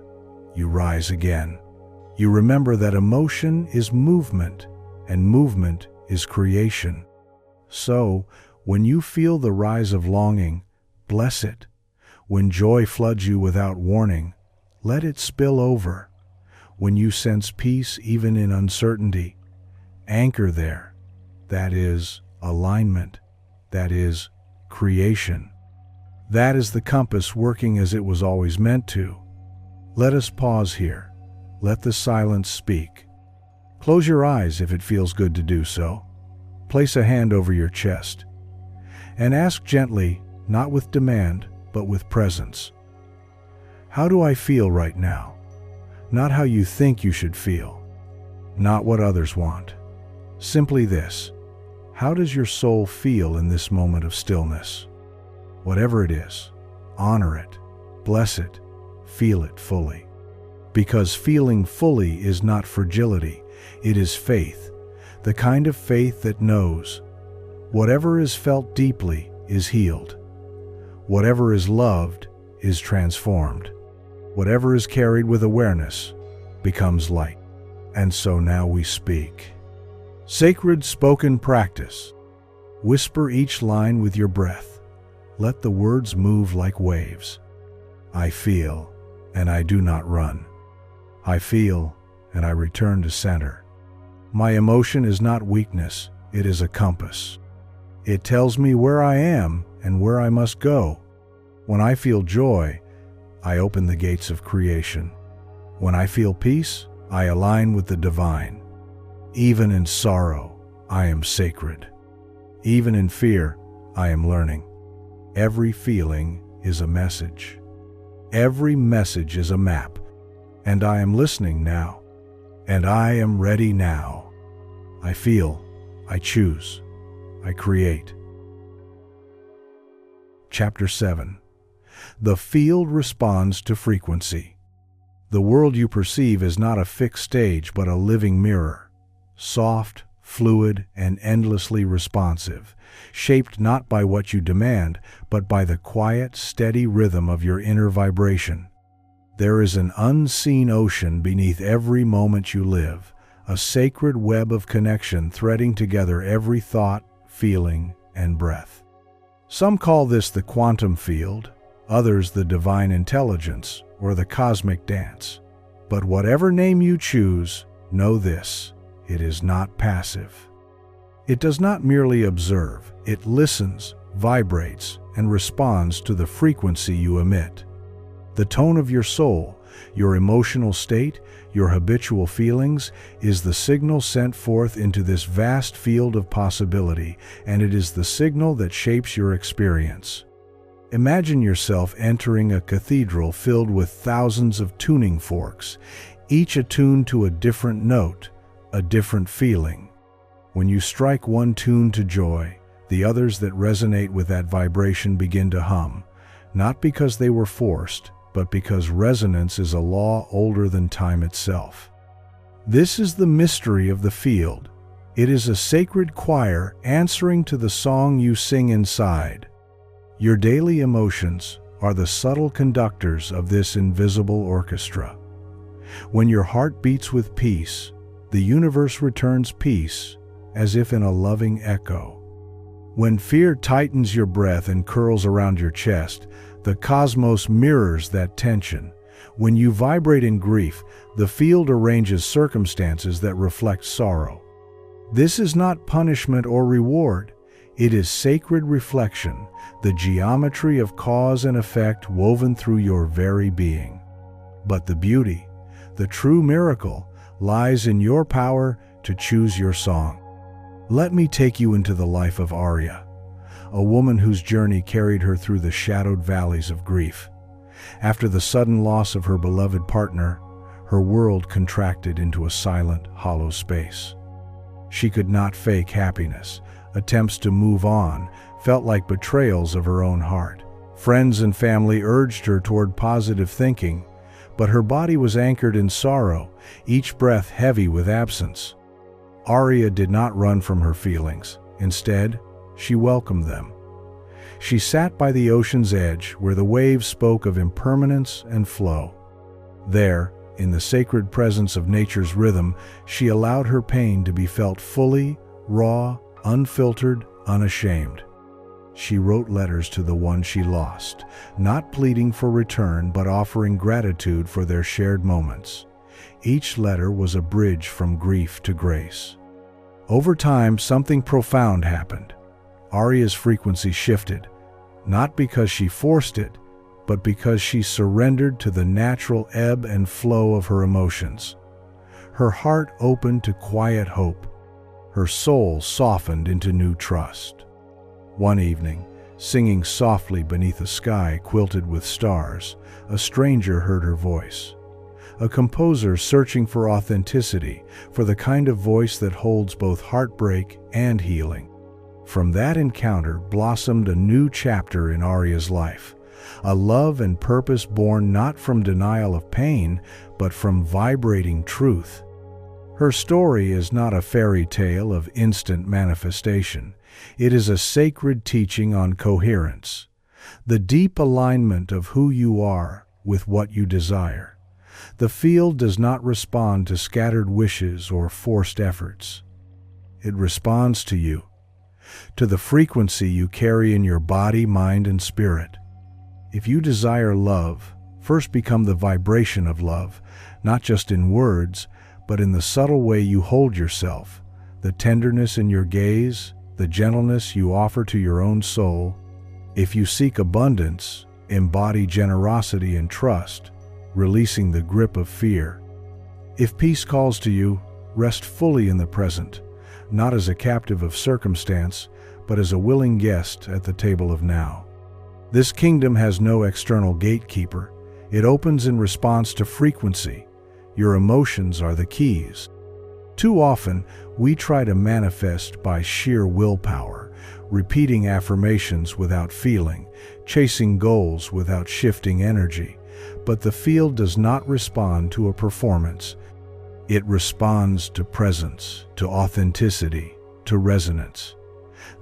you rise again. You remember that emotion is movement, and movement is creation. So, when you feel the rise of longing, bless it. When joy floods you without warning, let it spill over. When you sense peace even in uncertainty, anchor there. That is alignment. That is creation. That is the compass working as it was always meant to. Let us pause here. Let the silence speak. Close your eyes if it feels good to do so. Place a hand over your chest. And ask gently, not with demand, but with presence. How do I feel right now? Not how you think you should feel. Not what others want. Simply this. How does your soul feel in this moment of stillness? Whatever it is, honor it, bless it, feel it fully. Because feeling fully is not fragility, it is faith, the kind of faith that knows whatever is felt deeply is healed. Whatever is loved is transformed. Whatever is carried with awareness becomes light. And so now we speak. Sacred spoken practice. Whisper each line with your breath. Let the words move like waves. I feel, and I do not run. I feel, and I return to center. My emotion is not weakness, it is a compass. It tells me where I am and where I must go. When I feel joy, I open the gates of creation. When I feel peace, I align with the divine. Even in sorrow, I am sacred. Even in fear, I am learning. Every feeling is a message. Every message is a map. And I am listening now. And I am ready now. I feel, I choose, I create. Chapter 7. The field responds to frequency. The world you perceive is not a fixed stage but a living mirror, soft, fluid, and endlessly responsive, shaped not by what you demand, but by the quiet, steady rhythm of your inner vibration. There is an unseen ocean beneath every moment you live, a sacred web of connection threading together every thought, feeling, and breath. Some call this the quantum field, others the divine intelligence, or the cosmic dance. But whatever name you choose, know this: it is not passive. It does not merely observe, it listens, vibrates, and responds to the frequency you emit. The tone of your soul, your emotional state, your habitual feelings, is the signal sent forth into this vast field of possibility, and it is the signal that shapes your experience. Imagine yourself entering a cathedral filled with thousands of tuning forks, each attuned to a different note, a different feeling. When you strike one tune to joy, the others that resonate with that vibration begin to hum, not because they were forced, but because resonance is a law older than time itself. This is the mystery of the field. It is a sacred choir answering to the song you sing inside. Your daily emotions are the subtle conductors of this invisible orchestra. When your heart beats with peace, the universe returns peace, as if in a loving echo. When fear tightens your breath and curls around your chest, the cosmos mirrors that tension. When you vibrate in grief, the field arranges circumstances that reflect sorrow. This is not punishment or reward. It is sacred reflection, the geometry of cause and effect woven through your very being. But the beauty, the true miracle, lies in your power to choose your song. Let me take you into the life of Arya, a woman whose journey carried her through the shadowed valleys of grief. After the sudden loss of her beloved partner, her world contracted into a silent, hollow space. She could not fake happiness. Attempts to move on felt like betrayals of her own heart. Friends and family urged her toward positive thinking, but her body was anchored in sorrow, each breath heavy with absence. Arya did not run from her feelings. Instead, she welcomed them. She sat by the ocean's edge where the waves spoke of impermanence and flow. There, in the sacred presence of nature's rhythm, she allowed her pain to be felt fully, raw, unfiltered, unashamed. She wrote letters to the one she lost, not pleading for return but offering gratitude for their shared moments. Each letter was a bridge from grief to grace. Over time, something profound happened. Arya's frequency shifted, not because she forced it, but because she surrendered to the natural ebb and flow of her emotions. Her heart opened to quiet hope. Her soul softened into new trust. One evening, singing softly beneath a sky quilted with stars, a stranger heard her voice. A composer searching for authenticity, for the kind of voice that holds both heartbreak and healing. From that encounter blossomed a new chapter in Arya's life, a love and purpose born not from denial of pain, but from vibrating truth. Her story is not a fairy tale of instant manifestation. It is a sacred teaching on coherence, the deep alignment of who you are with what you desire. The field does not respond to scattered wishes or forced efforts. It responds to you, to the frequency you carry in your body, mind, and spirit. If you desire love, first become the vibration of love, not just in words, but in the subtle way you hold yourself, the tenderness in your gaze, the gentleness you offer to your own soul. If you seek abundance, embody generosity and trust, releasing the grip of fear. If peace calls to you, rest fully in the present, not as a captive of circumstance, but as a willing guest at the table of now. This kingdom has no external gatekeeper. It opens in response to frequency. Your emotions are the keys. Too often, we try to manifest by sheer willpower, repeating affirmations without feeling, chasing goals without shifting energy. But the field does not respond to a performance. It responds to presence, to authenticity, to resonance.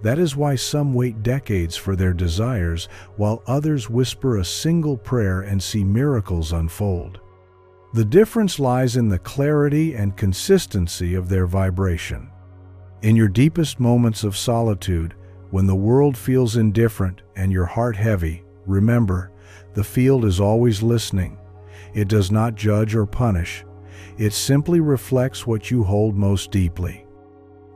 That is why some wait decades for their desires, while others whisper a single prayer and see miracles unfold. The difference lies in the clarity and consistency of their vibration. In your deepest moments of solitude, when the world feels indifferent and your heart heavy, remember, the field is always listening. It does not judge or punish. It simply reflects what you hold most deeply.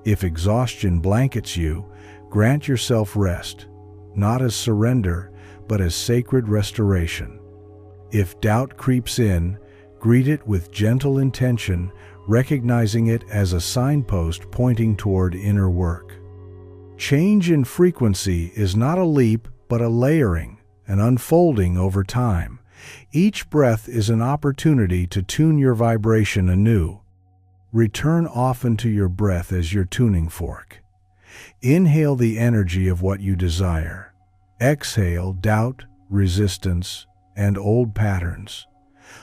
If exhaustion blankets you, grant yourself rest, not as surrender, but as sacred restoration. If doubt creeps in, greet it with gentle intention, recognizing it as a signpost pointing toward inner work. Change in frequency is not a leap, but a layering, an unfolding over time. Each breath is an opportunity to tune your vibration anew. Return often to your breath as your tuning fork. Inhale the energy of what you desire. Exhale doubt, resistance, and old patterns.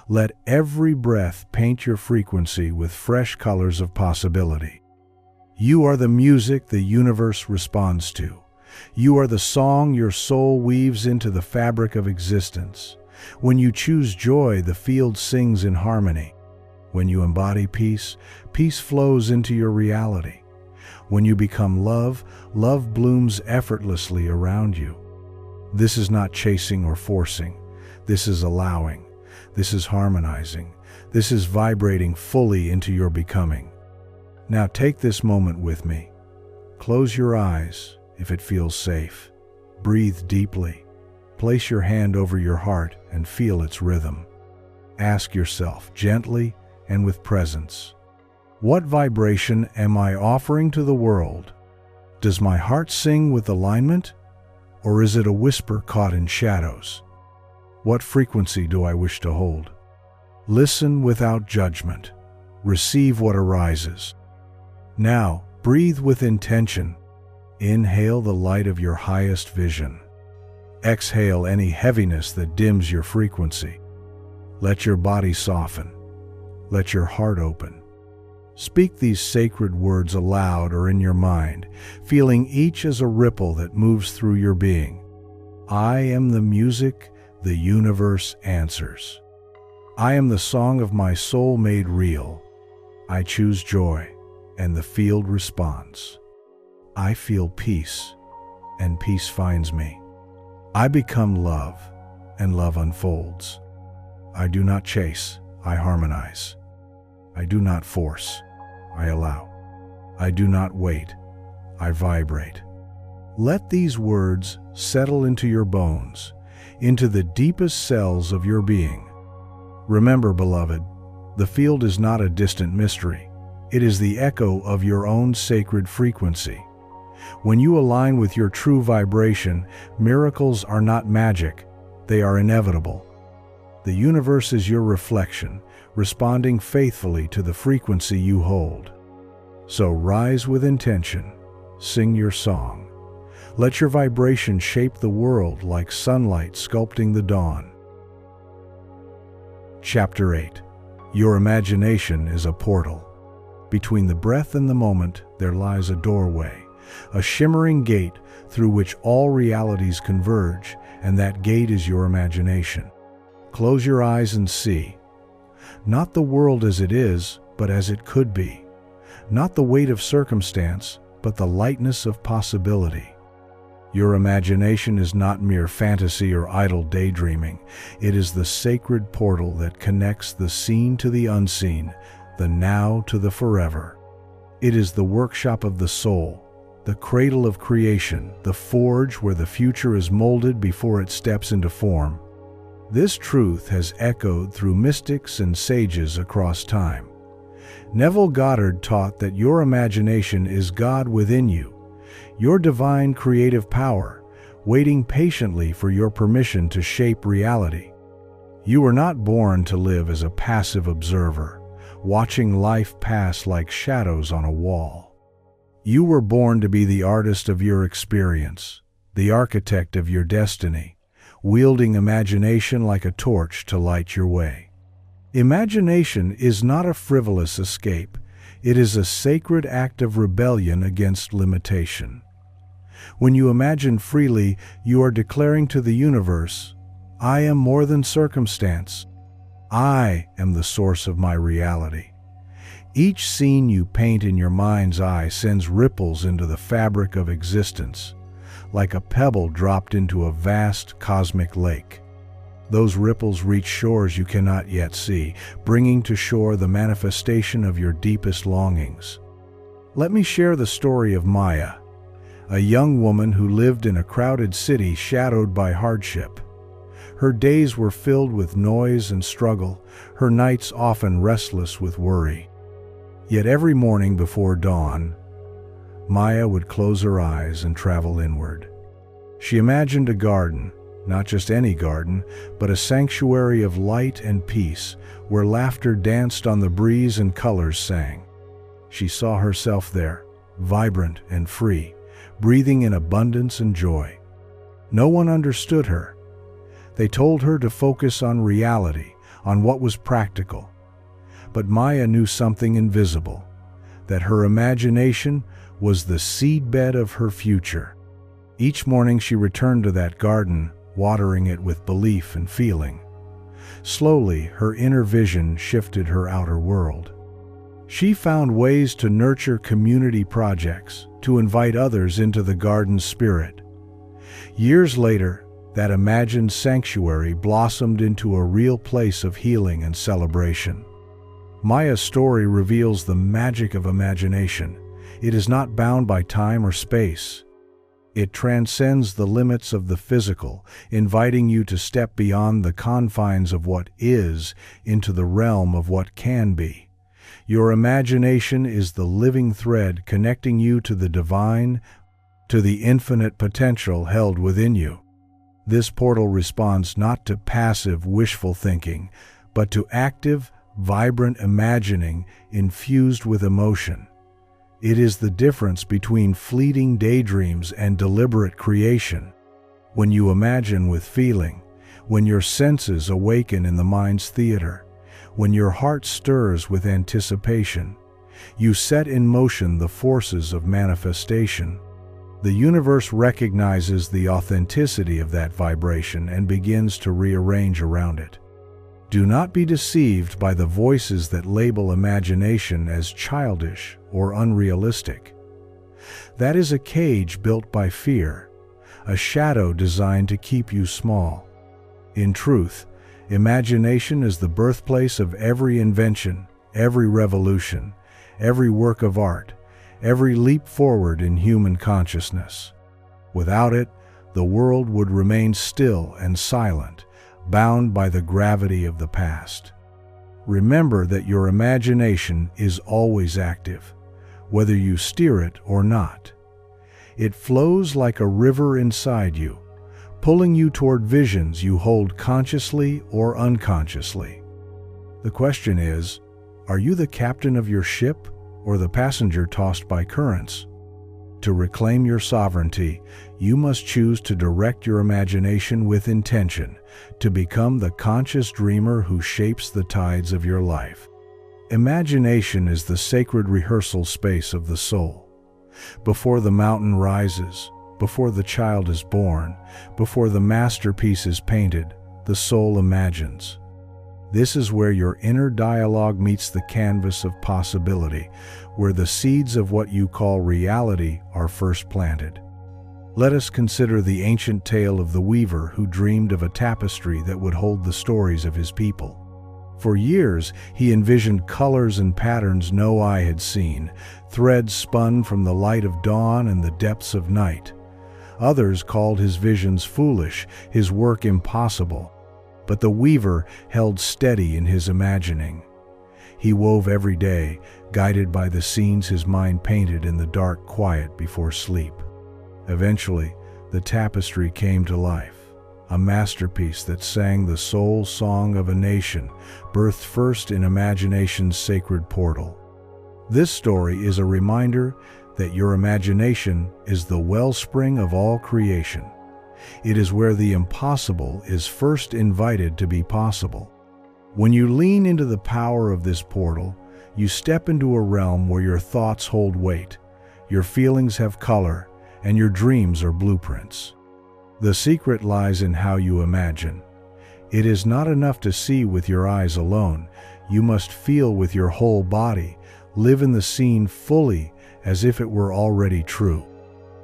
Let every breath paint your frequency with fresh colors of possibility. You are the music the universe responds to. You are the song your soul weaves into the fabric of existence. When you choose joy, the field sings in harmony. When you embody peace, peace flows into your reality. When you become love, love blooms effortlessly around you. This is not chasing or forcing. This is allowing. This is harmonizing. This is vibrating fully into your becoming. Now take this moment with me. Close your eyes if it feels safe. Breathe deeply. Place your hand over your heart and feel its rhythm. Ask yourself gently and with presence, what vibration am I offering to the world? Does my heart sing with alignment, or is it a whisper caught in shadows? What frequency do I wish to hold? Listen without judgment. Receive what arises. Now, breathe with intention. Inhale the light of your highest vision. Exhale any heaviness that dims your frequency. Let your body soften. Let your heart open. Speak these sacred words aloud or in your mind, feeling each as a ripple that moves through your being. I am the music the universe answers. I am the song of my soul made real. I choose joy, and the field responds. I feel peace, and peace finds me. I become love, and love unfolds. I do not chase, I harmonize. I do not force, I allow. I do not wait, I vibrate. Let these words settle into your bones, into the deepest cells of your being. Remember, beloved, the field is not a distant mystery. It is the echo of your own sacred frequency. When you align with your true vibration, miracles are not magic, they are inevitable. The universe is your reflection, responding faithfully to the frequency you hold. So rise with intention, sing your song. Let your vibration shape the world like sunlight sculpting the dawn. Chapter 8. Your imagination is a portal. Between the breath and the moment, there lies a doorway, a shimmering gate through which all realities converge, and that gate is your imagination. Close your eyes and see. Not the world as it is, but as it could be. Not the weight of circumstance, but the lightness of possibility. Your imagination is not mere fantasy or idle daydreaming. It is the sacred portal that connects the seen to the unseen, the now to the forever. It is the workshop of the soul, the cradle of creation, the forge where the future is molded before it steps into form. This truth has echoed through mystics and sages across time. Neville Goddard taught that your imagination is God within you, your divine creative power, waiting patiently for your permission to shape reality. You were not born to live as a passive observer, watching life pass like shadows on a wall. You were born to be the artist of your experience, the architect of your destiny, wielding imagination like a torch to light your way. Imagination is not a frivolous escape. It is a sacred act of rebellion against limitation. When you imagine freely, you are declaring to the universe, "I am more than circumstance. I am the source of my reality." Each scene you paint in your mind's eye sends ripples into the fabric of existence, like a pebble dropped into a vast cosmic lake. Those ripples reach shores you cannot yet see, bringing to shore the manifestation of your deepest longings. Let me share the story of Maya, a young woman who lived in a crowded city shadowed by hardship. Her days were filled with noise and struggle, her nights often restless with worry. Yet every morning before dawn, Maya would close her eyes and travel inward. She imagined a garden, not just any garden, but a sanctuary of light and peace, where laughter danced on the breeze and colors sang. She saw herself there, vibrant and free, breathing in abundance and joy. No one understood her. They told her to focus on reality, on what was practical. But Maya knew something invisible, that her imagination was the seedbed of her future. Each morning she returned to that garden, watering it with belief and feeling. Slowly, her inner vision shifted her outer world. She found ways to nurture community projects, to invite others into the garden's spirit. Years later, that imagined sanctuary blossomed into a real place of healing and celebration. Maya's story reveals the magic of imagination. It is not bound by time or space. It transcends the limits of the physical, inviting you to step beyond the confines of what is into the realm of what can be. Your imagination is the living thread connecting you to the divine, to the infinite potential held within you. This portal responds not to passive, wishful thinking, but to active, vibrant imagining infused with emotion. It is the difference between fleeting daydreams and deliberate creation. When you imagine with feeling, when your senses awaken in the mind's theater, when your heart stirs with anticipation, you set in motion the forces of manifestation. The universe recognizes the authenticity of that vibration and begins to rearrange around it. Do not be deceived by the voices that label imagination as childish or unrealistic. That is a cage built by fear, a shadow designed to keep you small. In truth, imagination is the birthplace of every invention, every revolution, every work of art, every leap forward in human consciousness. Without it, the world would remain still and silent, bound by the gravity of the past. Remember that your imagination is always active, whether you steer it or not. It flows like a river inside you, pulling you toward visions you hold consciously or unconsciously. The question is, are you the captain of your ship or the passenger tossed by currents? To reclaim your sovereignty, you must choose to direct your imagination with intention, to become the conscious dreamer who shapes the tides of your life. Imagination is the sacred rehearsal space of the soul. Before the mountain rises, before the child is born, before the masterpiece is painted, the soul imagines. This is where your inner dialogue meets the canvas of possibility, where the seeds of what you call reality are first planted. Let us consider the ancient tale of the weaver who dreamed of a tapestry that would hold the stories of his people. For years, he envisioned colors and patterns no eye had seen, threads spun from the light of dawn and the depths of night. Others called his visions foolish, his work impossible. But the weaver held steady in his imagining. He wove every day, guided by the scenes his mind painted in the dark quiet before sleep. Eventually, the tapestry came to life, a masterpiece that sang the soul song of a nation, birthed first in imagination's sacred portal. This story is a reminder that your imagination is the wellspring of all creation. It is where the impossible is first invited to be possible. When you lean into the power of this portal, you step into a realm where your thoughts hold weight, your feelings have color, and your dreams are blueprints. The secret lies in how you imagine. It is not enough to see with your eyes alone. You must feel with your whole body, live in the scene fully as if it were already true.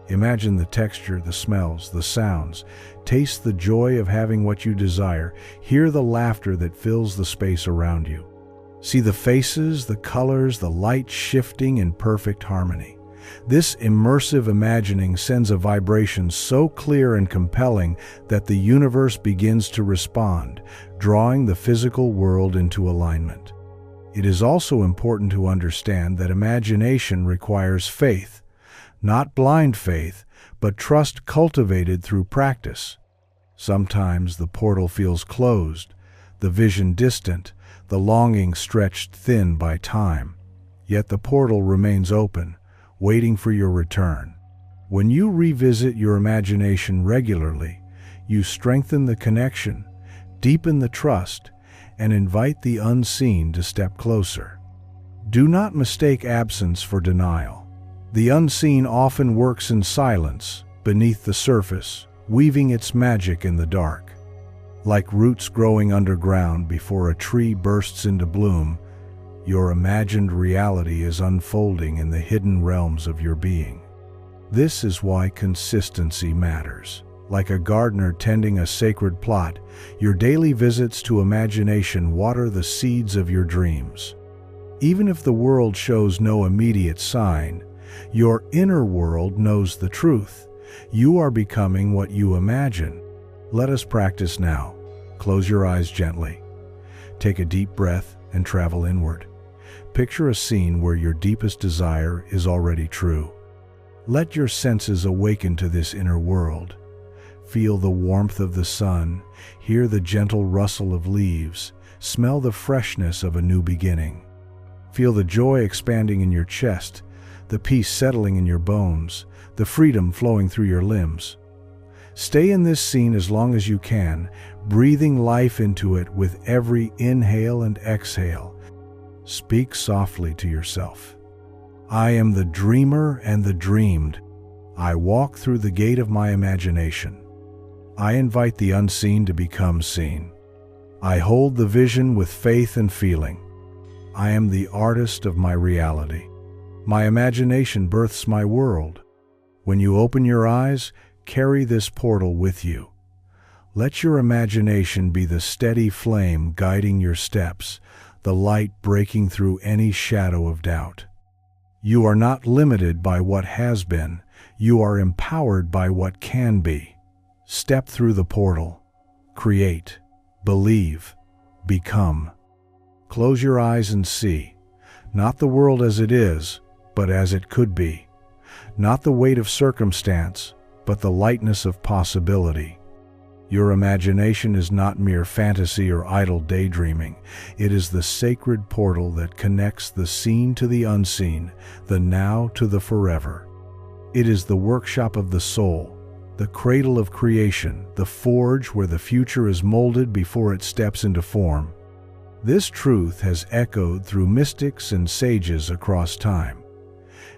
Imagine the texture, the smells, the sounds. Taste the joy of having what you desire. Hear the laughter that fills the space around you. See the faces, the colors, the light shifting in perfect harmony. This immersive imagining sends a vibration so clear and compelling that the universe begins to respond, drawing the physical world into alignment. It is also important to understand that imagination requires faith, not blind faith, but trust cultivated through practice. Sometimes the portal feels closed, the vision distant, the longing stretched thin by time. Yet the portal remains open, waiting for your return. When you revisit your imagination regularly, you strengthen the connection, deepen the trust, and invite the unseen to step closer. Do not mistake absence for denial. The unseen often works in silence, beneath the surface, weaving its magic in the dark. Like roots growing underground before a tree bursts into bloom, your imagined reality is unfolding in the hidden realms of your being. This is why consistency matters. Like a gardener tending a sacred plot, your daily visits to imagination water the seeds of your dreams. Even if the world shows no immediate sign, your inner world knows the truth. You are becoming what you imagine. Let us practice now. Close your eyes gently. Take a deep breath and travel inward. Picture a scene where your deepest desire is already true. Let your senses awaken to this inner world. Feel the warmth of the sun, hear the gentle rustle of leaves, smell the freshness of a new beginning. Feel the joy expanding in your chest, the peace settling in your bones, the freedom flowing through your limbs. Stay in this scene as long as you can, breathing life into it with every inhale and exhale. Speak softly to yourself. I am the dreamer and the dreamed. I walk through the gate of my imagination. I invite the unseen to become seen. I hold the vision with faith and feeling. I am the artist of my reality. My imagination births my world. When you open your eyes, carry this portal with you. Let your imagination be the steady flame guiding your steps, the light breaking through any shadow of doubt. You are not limited by what has been. You are empowered by what can be. Step through the portal. Create, believe, become. Close your eyes and see, not the world as it is, but as it could be. Not the weight of circumstance, but the lightness of possibility. Your imagination is not mere fantasy or idle daydreaming. It is the sacred portal that connects the seen to the unseen, the now to the forever. It is the workshop of the soul, the cradle of creation, the forge where the future is molded before it steps into form. This truth has echoed through mystics and sages across time.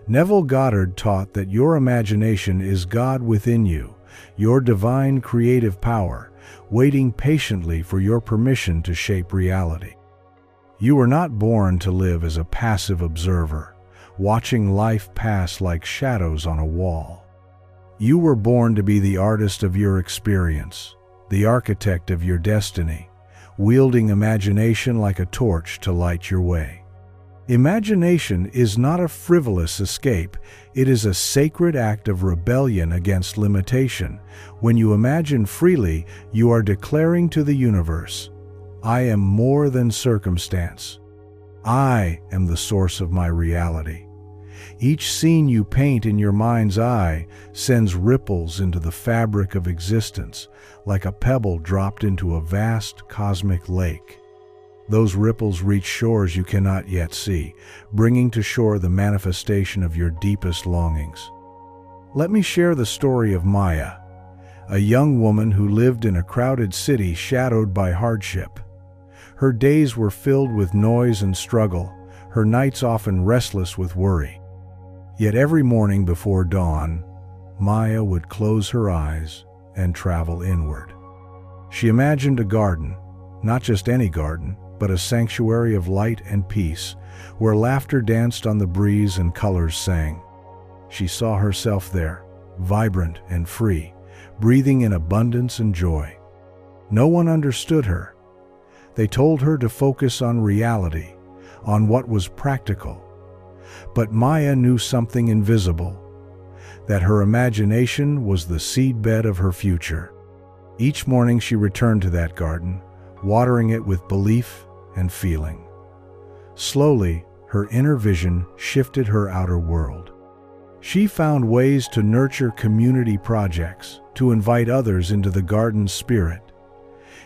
Neville Goddard taught that your imagination is God within you, your divine creative power, waiting patiently for your permission to shape reality. You were not born to live as a passive observer, watching life pass like shadows on a wall. You were born to be the artist of your experience, the architect of your destiny, wielding imagination like a torch to light your way. Imagination is not a frivolous escape. It is a sacred act of rebellion against limitation. When you imagine freely, you are declaring to the universe, I am more than circumstance. I am the source of my reality. Each scene you paint in your mind's eye sends ripples into the fabric of existence, like a pebble dropped into a vast cosmic lake. Those ripples reach shores you cannot yet see, bringing to shore the manifestation of your deepest longings. Let me share the story of Maya. a young woman who lived in a crowded city shadowed by hardship. Her days were filled with noise and struggle, her nights often restless with worry. Yet every morning before dawn, Maya would close her eyes and travel inward. She imagined a garden, not just any garden, but a sanctuary of light and peace, where laughter danced on the breeze and colors sang. She saw herself there, vibrant and free, breathing in abundance and joy. No one understood her. They told her to focus on reality, on what was practical. But Maya knew something invisible, that her imagination was the seedbed of her future. Each morning she returned to that garden, watering it with belief and feeling. Slowly, her inner vision shifted her outer world. She found ways to nurture community projects, to invite others into the garden's spirit.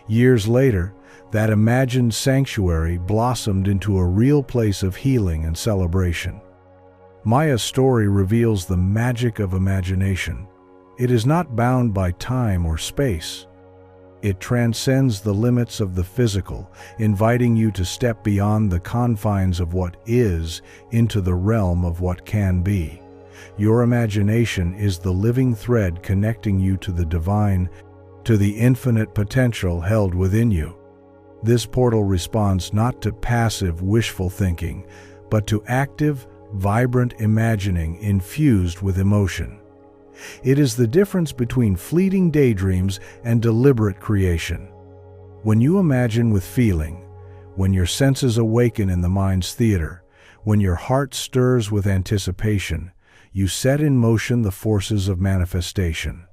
Years later, that imagined sanctuary blossomed into a real place of healing and celebration. Maya's story reveals the magic of imagination. It is not bound by time or space. It transcends the limits of the physical, inviting you to step beyond the confines of what is into the realm of what can be. Your imagination is the living thread connecting you to the divine, to the infinite potential held within you. This portal responds not to passive, wishful thinking, but to active, vibrant imagining infused with emotion. It is the difference between fleeting daydreams and deliberate creation. When you imagine with feeling, when your senses awaken in the mind's theater, when your heart stirs with anticipation, you set in motion the forces of manifestation.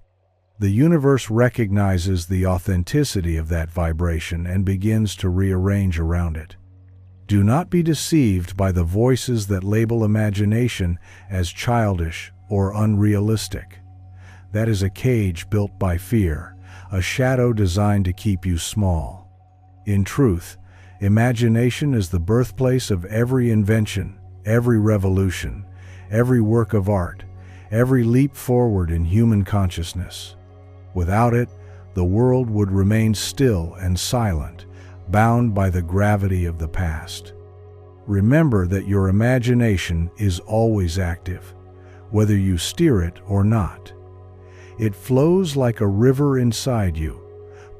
The universe recognizes the authenticity of that vibration and begins to rearrange around it. Do not be deceived by the voices that label imagination as childish or unrealistic. That is a cage built by fear, a shadow designed to keep you small. In truth, imagination is the birthplace of every invention, every revolution, every work of art, every leap forward in human consciousness. Without it, the world would remain still and silent, bound by the gravity of the past. Remember that your imagination is always active, whether you steer it or not. It flows like a river inside you,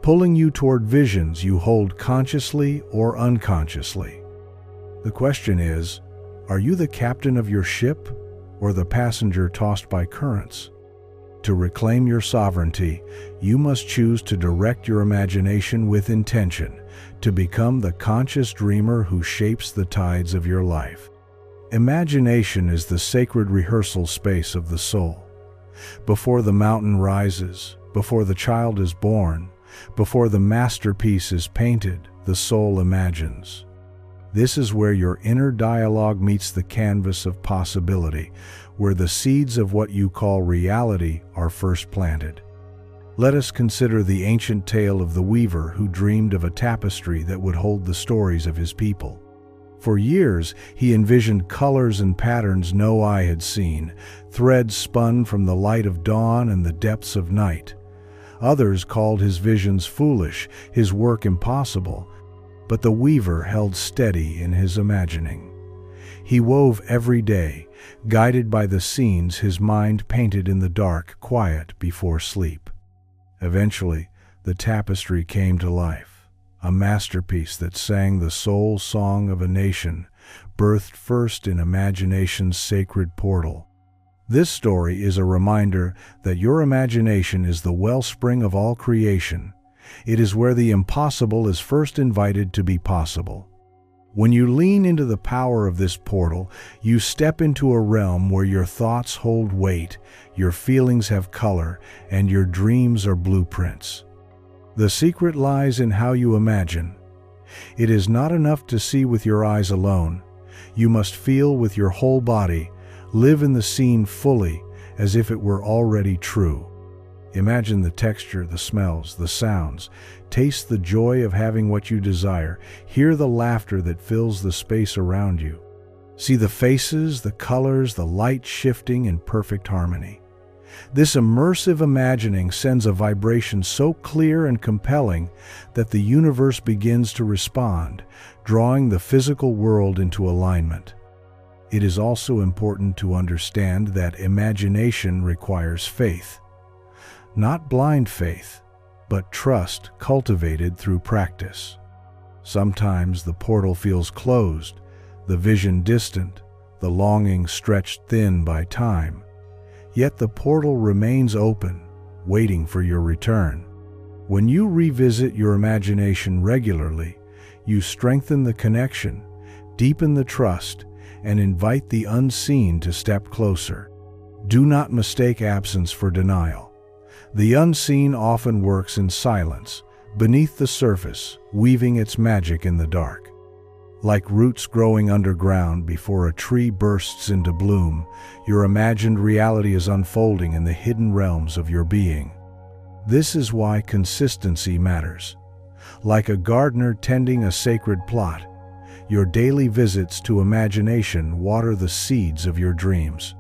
pulling you toward visions you hold consciously or unconsciously. The question is, are you the captain of your ship or the passenger tossed by currents? To reclaim your sovereignty, you must choose to direct your imagination with intention, to become the conscious dreamer who shapes the tides of your life. Imagination is the sacred rehearsal space of the soul. Before the mountain rises, before the child is born, before the masterpiece is painted, the soul imagines. This is where your inner dialogue meets the canvas of possibility, where the seeds of what you call reality are first planted. Let us consider the ancient tale of the weaver who dreamed of a tapestry that would hold the stories of his people. For years, he envisioned colors and patterns no eye had seen, threads spun from the light of dawn and the depths of night. Others called his visions foolish, his work impossible, but the weaver held steady in his imagining. He wove every day, guided by the scenes his mind painted in the dark, quiet before sleep. Eventually, the tapestry came to life, a masterpiece that sang the soul song of a nation, birthed first in imagination's sacred portal. This story is a reminder that your imagination is the wellspring of all creation. It is where the impossible is first invited to be possible. When you lean into the power of this portal, you step into a realm where your thoughts hold weight, your feelings have color, and your dreams are blueprints. The secret lies in how you imagine. It is not enough to see with your eyes alone. You must feel with your whole body, live in the scene fully, as if it were already true. Imagine the texture, the smells, the sounds. Taste the joy of having what you desire. Hear the laughter that fills the space around you. See the faces, the colors, the light shifting in perfect harmony. This immersive imagining sends a vibration so clear and compelling that the universe begins to respond, drawing the physical world into alignment. It is also important to understand that imagination requires faith. Not blind faith, but trust cultivated through practice. Sometimes the portal feels closed, the vision distant, the longing stretched thin by time. Yet the portal remains open, waiting for your return. When you revisit your imagination regularly, you strengthen the connection, deepen the trust, and invite the unseen to step closer. Do not mistake absence for denial. The unseen often works in silence, beneath the surface, weaving its magic in the dark. Like roots growing underground before a tree bursts into bloom, your imagined reality is unfolding in the hidden realms of your being. This is why consistency matters. Like a gardener tending a sacred plot, your daily visits to imagination water the seeds of your dreams.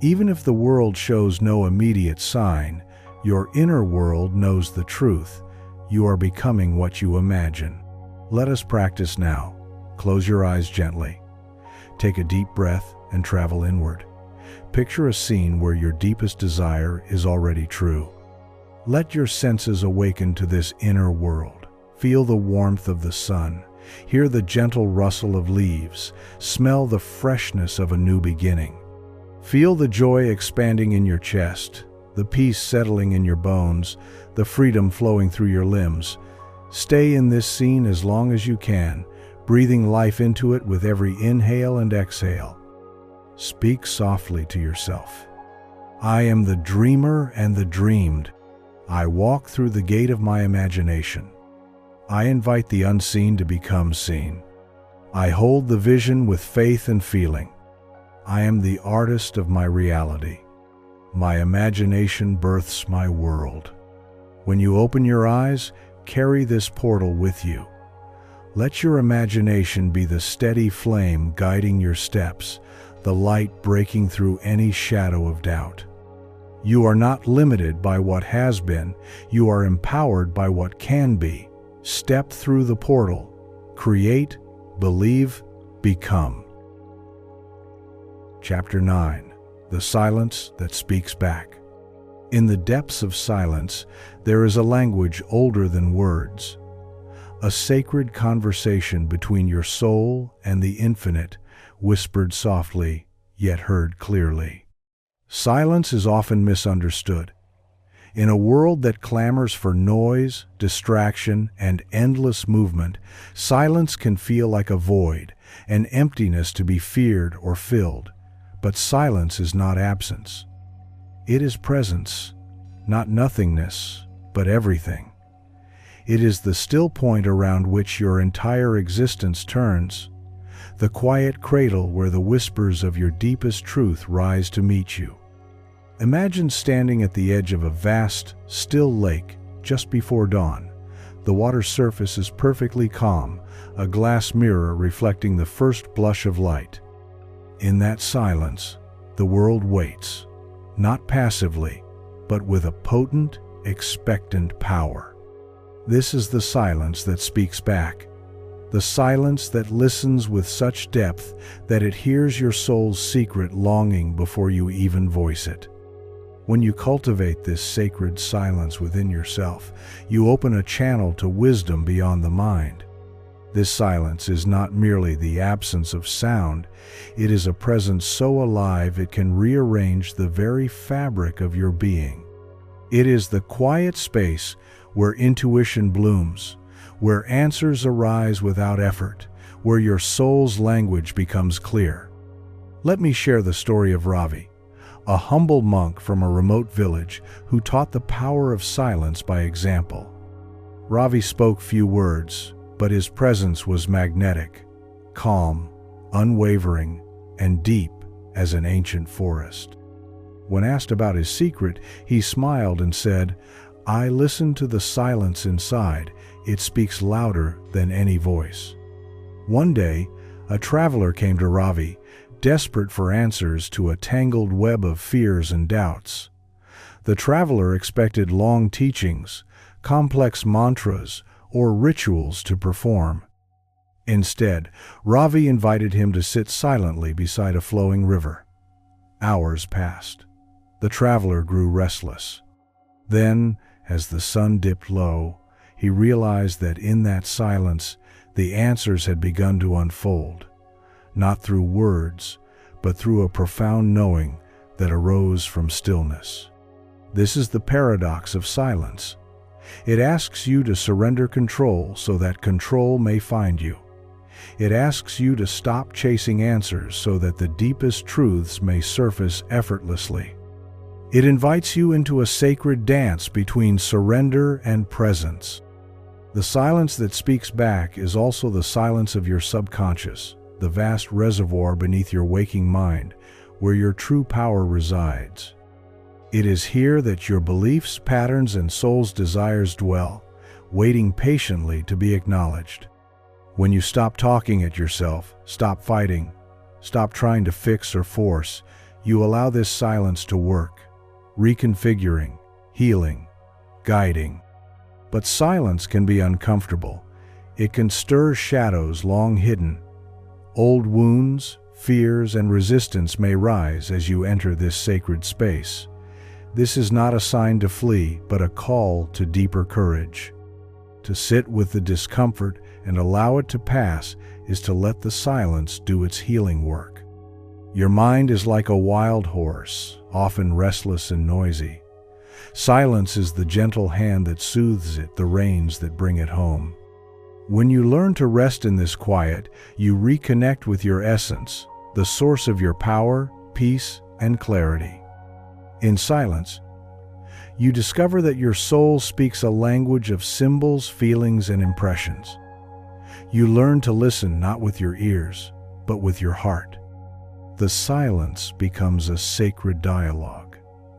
Even if the world shows no immediate sign, your inner world knows the truth. You are becoming what you imagine. Let us practice now. Close your eyes gently. Take a deep breath and travel inward. Picture a scene where your deepest desire is already true. Let your senses awaken to this inner world. Feel the warmth of the sun. Hear the gentle rustle of leaves. Smell the freshness of a new beginning. Feel the joy expanding in your chest, the peace settling in your bones, the freedom flowing through your limbs. Stay in this scene as long as you can, breathing life into it with every inhale and exhale. Speak softly to yourself. I am the dreamer and the dreamed. I walk through the gate of my imagination. I invite the unseen to become seen. I hold the vision with faith and feeling. I am the artist of my reality. My imagination births my world. When you open your eyes, carry this portal with you. Let your imagination be the steady flame guiding your steps, the light breaking through any shadow of doubt. You are not limited by what has been, you are empowered by what can be. Step through the portal. Create, believe, become. Chapter 9. The Silence That Speaks Back. In the depths of silence, there is a language older than words. A sacred conversation between your soul and the infinite, whispered softly, yet heard clearly. Silence is often misunderstood. In a world that clamors for noise, distraction, and endless movement, silence can feel like a void, an emptiness to be feared or filled. But silence is not absence. It is presence, not nothingness, but everything. It is the still point around which your entire existence turns, the quiet cradle where the whispers of your deepest truth rise to meet you. Imagine standing at the edge of a vast, still lake just before dawn. The water's surface is perfectly calm, a glass mirror reflecting the first blush of light. In that silence, the world waits, not passively, but with a potent, expectant power. This is the silence that speaks back, the silence that listens with such depth that it hears your soul's secret longing before you even voice it. When you cultivate this sacred silence within yourself, you open a channel to wisdom beyond the mind. This silence is not merely the absence of sound, it is a presence so alive it can rearrange the very fabric of your being. It is the quiet space where intuition blooms, where answers arise without effort, where your soul's language becomes clear. Let me share the story of Ravi, a humble monk from a remote village who taught the power of silence by example. Ravi spoke few words, but his presence was magnetic, calm, unwavering, and deep as an ancient forest. When asked about his secret, he smiled and said, "I listen to the silence inside. It speaks louder than any voice." One day, a traveler came to Ravi, desperate for answers to a tangled web of fears and doubts. The traveler expected long teachings, complex mantras, or rituals to perform. Instead, Ravi invited him to sit silently beside a flowing river. Hours passed. The traveler grew restless. Then, as the sun dipped low, he realized that in that silence, the answers had begun to unfold, not through words, but through a profound knowing that arose from stillness. This is the paradox of silence. It asks you to surrender control so that control may find you. It asks you to stop chasing answers so that the deepest truths may surface effortlessly. It invites you into a sacred dance between surrender and presence. The silence that speaks back is also the silence of your subconscious, the vast reservoir beneath your waking mind, where your true power resides. It is here that your beliefs, patterns, and soul's desires dwell, waiting patiently to be acknowledged. When you stop talking at yourself, stop fighting, stop trying to fix or force, you allow this silence to work, reconfiguring, healing, guiding. But silence can be uncomfortable. It can stir shadows long hidden. Old wounds, fears, and resistance may rise as you enter this sacred space. This is not a sign to flee, but a call to deeper courage. To sit with the discomfort and allow it to pass is to let the silence do its healing work. Your mind is like a wild horse, often restless and noisy. Silence is the gentle hand that soothes it, the reins that bring it home. When you learn to rest in this quiet, you reconnect with your essence, the source of your power, peace, and clarity. In silence, you discover that your soul speaks a language of symbols, feelings, and impressions. You learn to listen not with your ears, but with your heart. The silence becomes a sacred dialogue,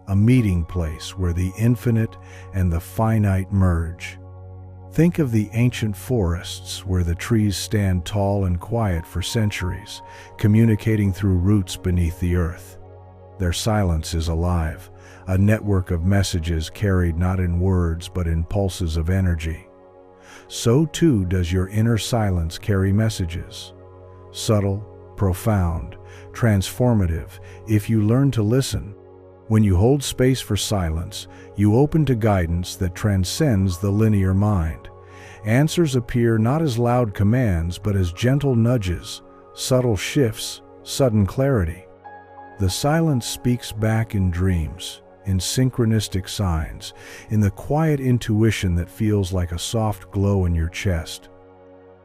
a meeting place where the infinite and the finite merge. Think of the ancient forests where the trees stand tall and quiet for centuries, communicating through roots beneath the earth. Their silence is alive, a network of messages carried not in words but in pulses of energy. So too does your inner silence carry messages. Subtle, profound, transformative, if you learn to listen. When you hold space for silence, you open to guidance that transcends the linear mind. Answers appear not as loud commands, but as gentle nudges, subtle shifts, sudden clarity. The silence speaks back in dreams, in synchronistic signs, in the quiet intuition that feels like a soft glow in your chest.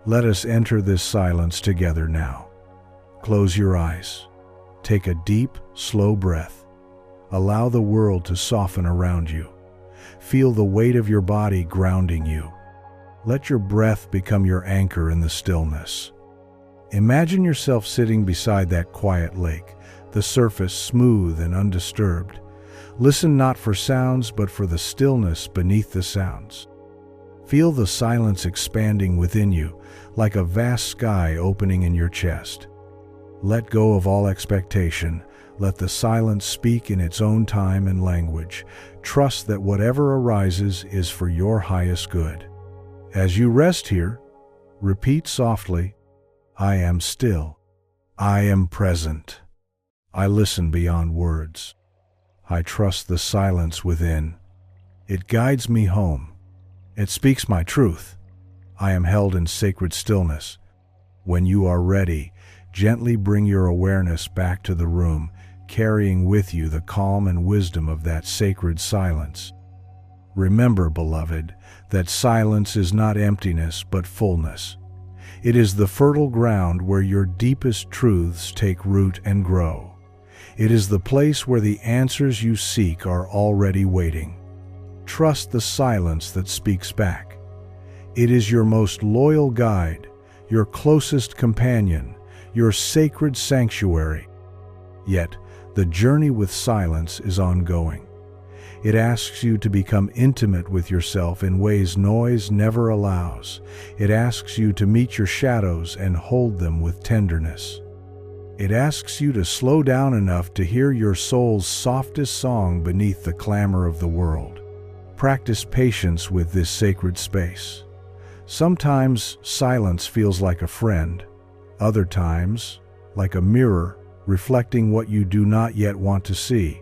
Let us enter this silence together now. Close your eyes. Take a deep, slow breath. Allow the world to soften around you. Feel the weight of your body grounding you. Let your breath become your anchor in the stillness. Imagine yourself sitting beside that quiet lake, the surface smooth and undisturbed. Listen not for sounds, but for the stillness beneath the sounds. Feel the silence expanding within you, like a vast sky opening in your chest. Let go of all expectation. Let the silence speak in its own time and language. Trust that whatever arises is for your highest good. As you rest here, repeat softly, I am still. I am present. I listen beyond words. I trust the silence within. It guides me home. It speaks my truth. I am held in sacred stillness. When you are ready, gently bring your awareness back to the room, carrying with you the calm and wisdom of that sacred silence. Remember, beloved, that silence is not emptiness but fullness. It is the fertile ground where your deepest truths take root and grow. It is the place where the answers you seek are already waiting. Trust the silence that speaks back. It is your most loyal guide, your closest companion, your sacred sanctuary. Yet, the journey with silence is ongoing. It asks you to become intimate with yourself in ways noise never allows. It asks you to meet your shadows and hold them with tenderness. It asks you to slow down enough to hear your soul's softest song beneath the clamor of the world. Practice patience with this sacred space. Sometimes silence feels like a friend, other times like a mirror reflecting what you do not yet want to see.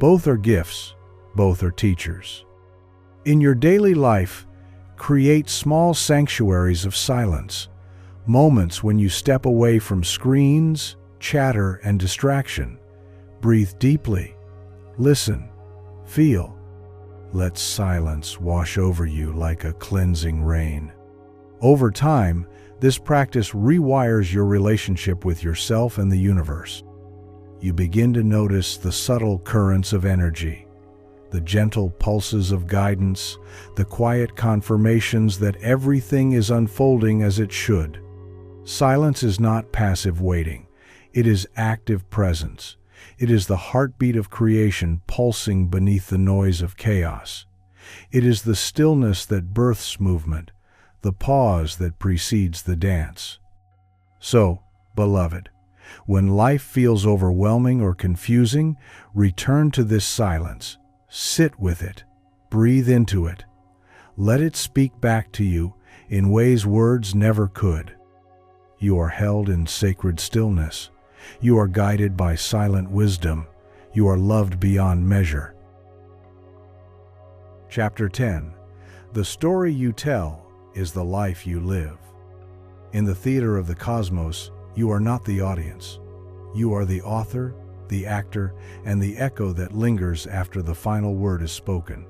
Both are gifts, both are teachers. In your daily life, create small sanctuaries of silence, moments when you step away from screens, chatter, and distraction. Breathe deeply, listen, feel. Let silence wash over you like a cleansing rain. Over time, this practice rewires your relationship with yourself and the universe. You begin to notice the subtle currents of energy, the gentle pulses of guidance, the quiet confirmations that everything is unfolding as it should. Silence is not passive waiting. It is active presence. It is the heartbeat of creation pulsing beneath the noise of chaos. It is the stillness that births movement, the pause that precedes the dance. So, beloved, when life feels overwhelming or confusing, return to this silence. Sit with it. Breathe into it. Let it speak back to you in ways words never could. You are held in sacred stillness. You are guided by silent wisdom. You are loved beyond measure. Chapter 10. The story you tell is the life you live. In the theater of the cosmos, you are not the audience. You are the author, the actor, and the echo that lingers after the final word is spoken.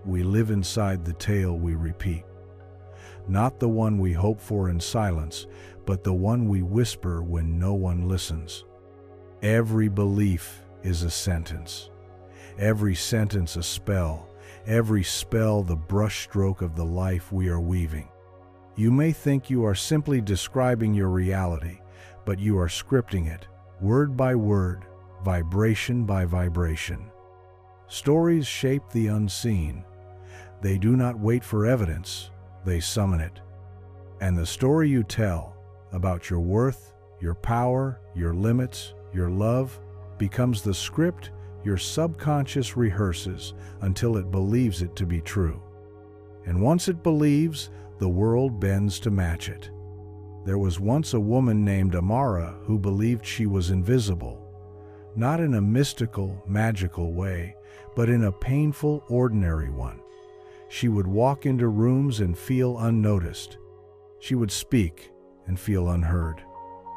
We live inside the tale we repeat. Not the one we hope for in silence, but the one we whisper when no one listens. Every belief is a sentence. Every sentence a spell. Every spell the brushstroke of the life we are weaving. You may think you are simply describing your reality, but you are scripting it, word by word, vibration by vibration. Stories shape the unseen. They do not wait for evidence, they summon it. And the story you tell about your worth, your power, your limits, your love, becomes the script your subconscious rehearses until it believes it to be true. And once it believes, the world bends to match it. There was once a woman named Amara who believed she was invisible, not in a mystical, magical way, but in a painful, ordinary one. She would walk into rooms and feel unnoticed. She would speak and feel unheard.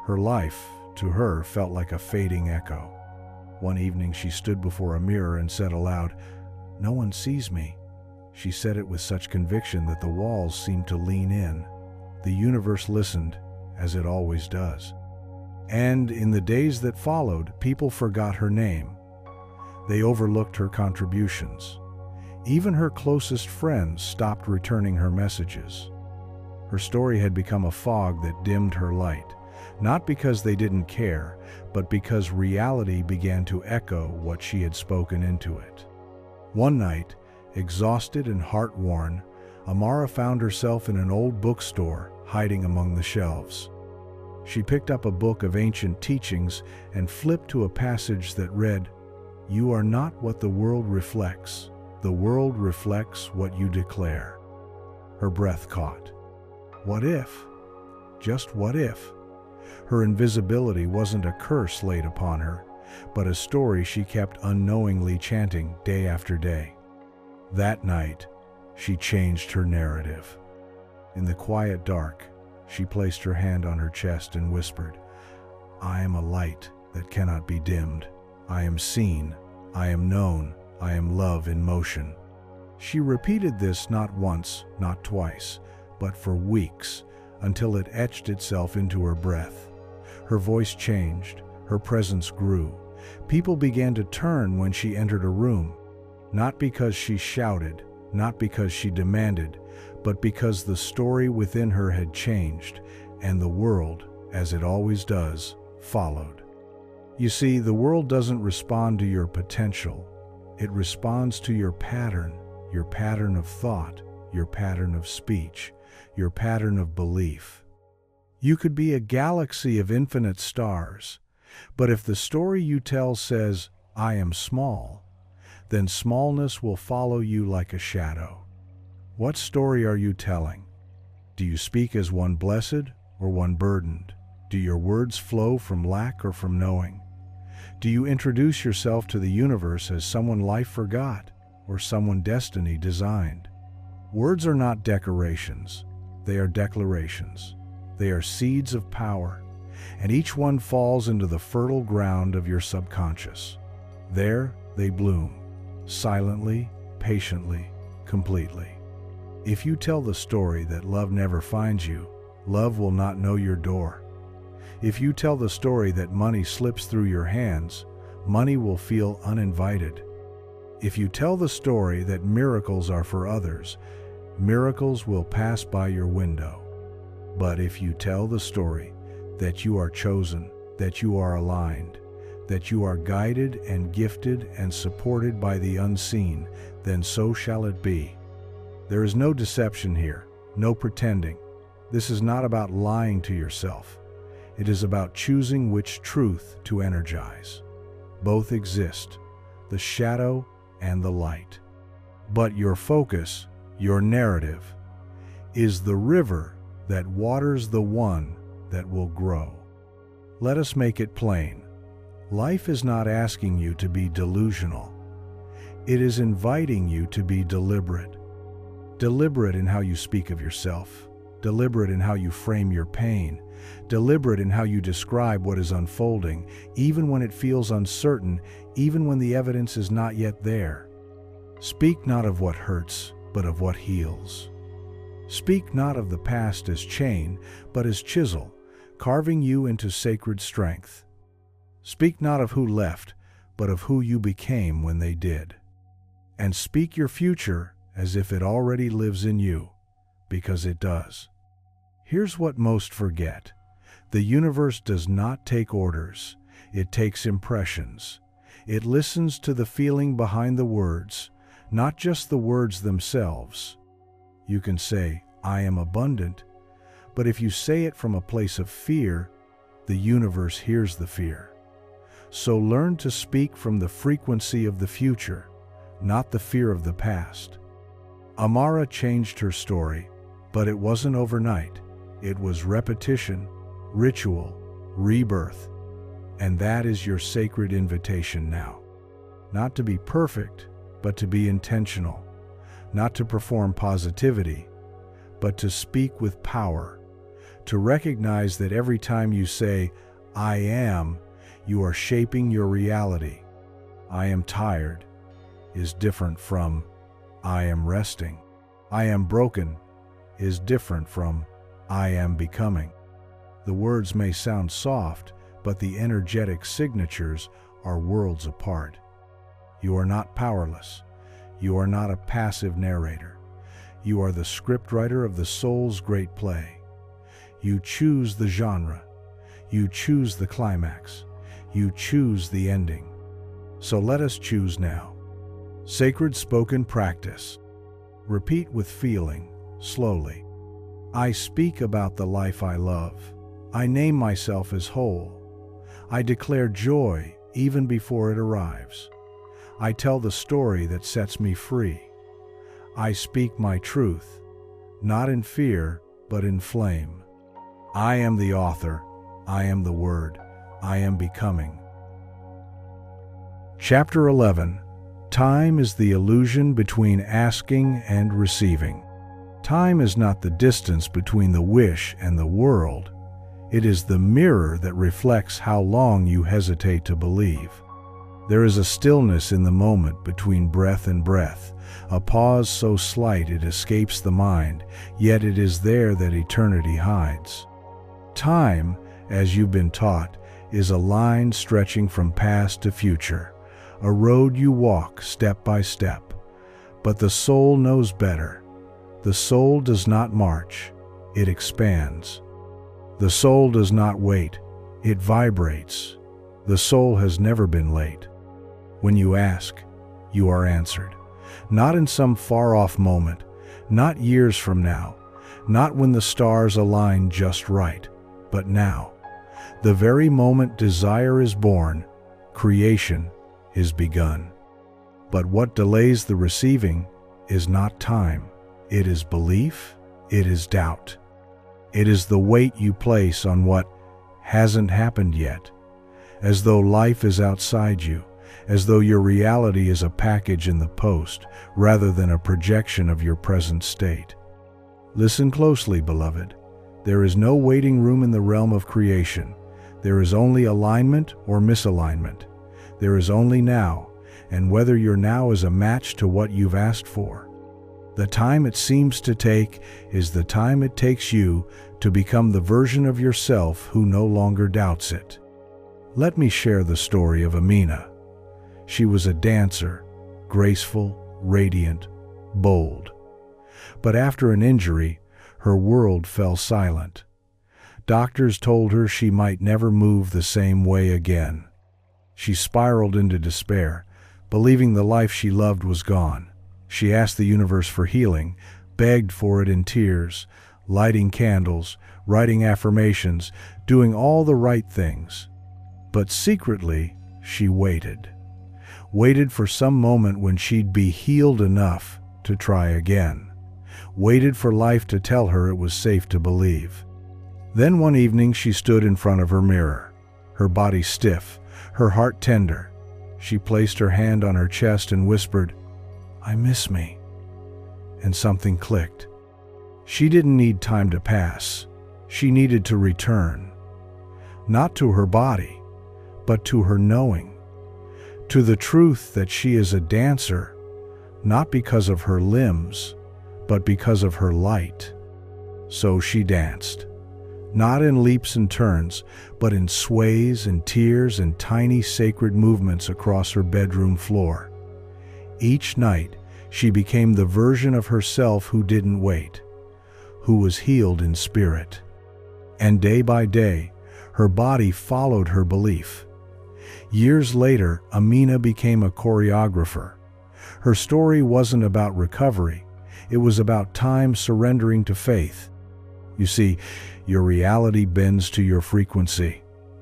Her life, to her, felt like a fading echo. One evening she stood before a mirror and said aloud, "No one sees me." She said it with such conviction that the walls seemed to lean in. The universe listened, as it always does. And in the days that followed, people forgot her name. They overlooked her contributions. Even her closest friends stopped returning her messages. Her story had become a fog that dimmed her light, not because they didn't care, but because reality began to echo what she had spoken into it. One night, exhausted and heart-worn, Amara found herself in an old bookstore, hiding among the shelves. She picked up a book of ancient teachings and flipped to a passage that read, "You are not what the world reflects. The world reflects what you declare." Her breath caught. What if? Just what if? Her invisibility wasn't a curse laid upon her, but a story she kept unknowingly chanting day after day. That night, she changed her narrative. In the quiet dark, she placed her hand on her chest and whispered, "I am a light that cannot be dimmed. I am seen, I am known, I am love in motion." She repeated this not once, not twice, but for weeks, until it etched itself into her breath. Her voice changed, her presence grew. People began to turn when she entered a room, not because she shouted, not because she demanded, but because the story within her had changed, and the world, as it always does, followed. You see, the world doesn't respond to your potential. It responds to your pattern of thought, your pattern of speech, your pattern of belief. You could be a galaxy of infinite stars, but if the story you tell says, "I am small," then smallness will follow you like a shadow. What story are you telling? Do you speak as one blessed or one burdened? Do your words flow from lack or from knowing? Do you introduce yourself to the universe as someone life forgot or someone destiny designed? Words are not decorations, they are declarations. They are seeds of power, and each one falls into the fertile ground of your subconscious. There they bloom, silently, patiently, completely. If you tell the story that love never finds you, love will not know your door. If you tell the story that money slips through your hands, money will feel uninvited. If you tell the story that miracles are for others, miracles will pass by your window. But if you tell the story that you are chosen, that you are aligned, that you are guided and gifted and supported by the unseen, then so shall it be. There is no deception here, no pretending. This is not about lying to yourself. It is about choosing which truth to energize. Both exist, the shadow and the light. But your focus, your narrative, is the river that waters the one that will grow. Let us make it plain. Life is not asking you to be delusional. It is inviting you to be deliberate. Deliberate in how you speak of yourself. Deliberate in how you frame your pain. Deliberate in how you describe what is unfolding, even when it feels uncertain, even when the evidence is not yet there. Speak not of what hurts, but of what heals. Speak not of the past as chain, but as chisel, carving you into sacred strength. Speak not of who left, but of who you became when they did. And speak your future as if it already lives in you, because it does. Here's what most forget. The universe does not take orders. It takes impressions. It listens to the feeling behind the words, not just the words themselves. You can say, "I am abundant," but if you say it from a place of fear, the universe hears the fear. So learn to speak from the frequency of the future, not the fear of the past. Amara changed her story, but it wasn't overnight. It was repetition, ritual, rebirth. And that is your sacred invitation now. Not to be perfect, but to be intentional. Not to perform positivity, but to speak with power. To recognize that every time you say, "I am," you are shaping your reality. "I am tired" is different from "I am resting." "I am broken" is different from "I am becoming." The words may sound soft, but the energetic signatures are worlds apart. You are not powerless. You are not a passive narrator. You are the scriptwriter of the soul's great play. You choose the genre. You choose the climax. You choose the ending. So let us choose now. Sacred spoken practice. Repeat with feeling, slowly. I speak about the life I love. I name myself as whole. I declare joy even before it arrives. I tell the story that sets me free. I speak my truth, not in fear, but in flame. I am the author. I am the word. I am becoming. Chapter 11. Time is the illusion between asking and receiving. Time is not the distance between the wish and the world. It is the mirror that reflects how long you hesitate to believe. There is a stillness in the moment between breath and breath, a pause so slight it escapes the mind, yet it is there that eternity hides. Time, as you've been taught, is a line stretching from past to future, a road you walk step by step. But the soul knows better. The soul does not march, it expands. The soul does not wait, it vibrates. The soul has never been late. When you ask, you are answered. Not in some far-off moment, not years from now, not when the stars align just right, but now. The very moment desire is born, creation is begun. But what delays the receiving is not time. It is belief, it is doubt. It is the weight you place on what hasn't happened yet, as though life is outside you, as though your reality is a package in the post rather than a projection of your present state. Listen closely, beloved. There is no waiting room in the realm of creation. There is only alignment or misalignment. There is only now, and whether your now is a match to what you've asked for. The time it seems to take is the time it takes you to become the version of yourself who no longer doubts it. Let me share the story of Amina. She was a dancer, graceful, radiant, bold. But after an injury, her world fell silent. Doctors told her she might never move the same way again. She spiraled into despair, believing the life she loved was gone. She asked the universe for healing, begged for it in tears, lighting candles, writing affirmations, doing all the right things. But secretly, she waited. Waited for some moment when she'd be healed enough to try again. Waited for life to tell her it was safe to believe. Then one evening she stood in front of her mirror, her body stiff, her heart tender. She placed her hand on her chest and whispered, "I miss me." And something clicked. She didn't need time to pass. She needed to return. Not to her body, but to her knowing. To the truth that she is a dancer, not because of her limbs, but because of her light. So she danced. Not in leaps and turns, but in sways and tears and tiny sacred movements across her bedroom floor. Each night, she became the version of herself who didn't wait, who was healed in spirit. And day by day, her body followed her belief. Years later, Amina became a choreographer. Her story wasn't about recovery, it was about time surrendering to faith. You see, your reality bends to your frequency,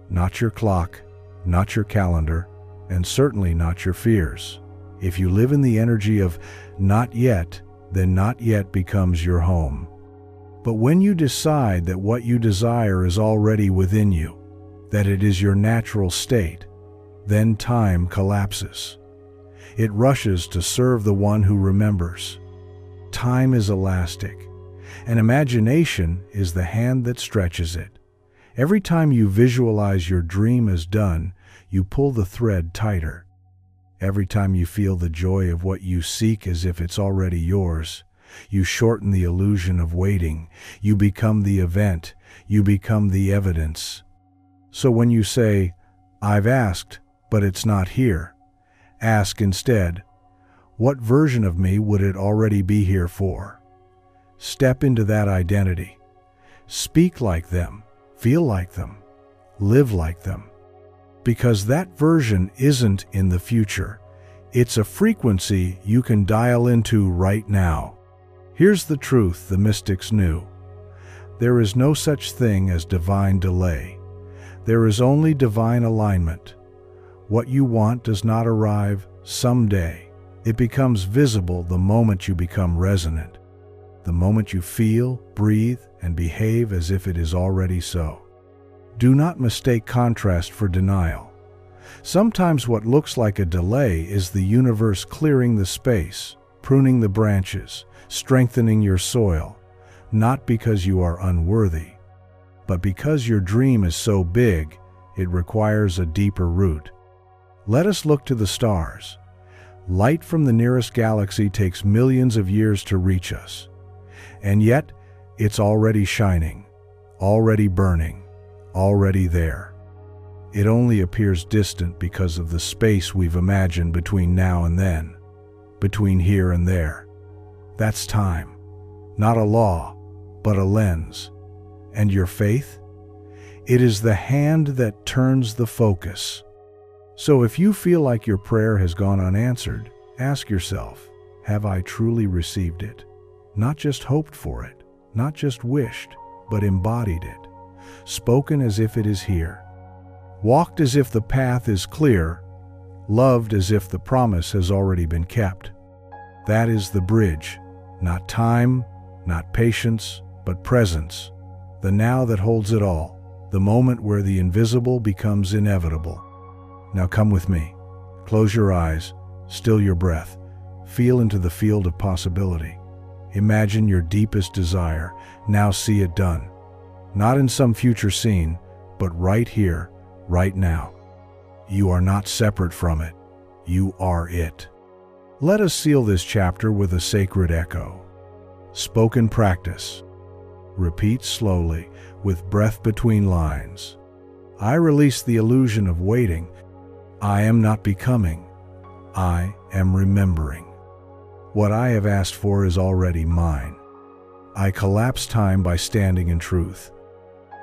not your clock, not your calendar, and certainly not your fears. If you live in the energy of not yet, then not yet becomes your home. But when you decide that what you desire is already within you, that it is your natural state, then time collapses. It rushes to serve the one who remembers. Time is elastic, and imagination is the hand that stretches it. Every time you visualize your dream as done, you pull the thread tighter. Every time you feel the joy of what you seek as if it's already yours, you shorten the illusion of waiting. You become the event. You become the evidence. So when you say, "I've asked, but it's not here," ask instead, what version of me would it already be here for? Step into that identity. Speak like them, feel like them, live like them. Because that version isn't in the future. It's a frequency you can dial into right now. Here's the truth the mystics knew. There is no such thing as divine delay. There is only divine alignment. What you want does not arrive someday. It becomes visible the moment you become resonant. The moment you feel, breathe, and behave as if it is already so. Do not mistake contrast for denial. Sometimes what looks like a delay is the universe clearing the space, pruning the branches, strengthening your soil, not because you are unworthy, but because your dream is so big, it requires a deeper root. Let us look to the stars. Light from the nearest galaxy takes millions of years to reach us. And yet, it's already shining, already burning, already there. It only appears distant because of the space we've imagined between now and then, between here and there. That's time, not a law, but a lens. And your faith? It is the hand that turns the focus. So if you feel like your prayer has gone unanswered, ask yourself, have I truly received it? Not just hoped for it, not just wished, but embodied it. spoken as if it is here, walked as if the path is clear, loved as if the promise has already been kept. That is the bridge, not time, not patience, but presence, the now that holds it all, the moment where the invisible becomes inevitable. Now come with me. Close your eyes, still your breath, feel into the field of possibility. Imagine your deepest desire, now see it done. Not in some future scene, but right here, right now. You are not separate from it. You are it. Let us seal this chapter with a sacred echo. Spoken practice. Repeat slowly, with breath between lines. I release the illusion of waiting. I am not becoming. I am remembering. What I have asked for is already mine. I collapse time by standing in truth.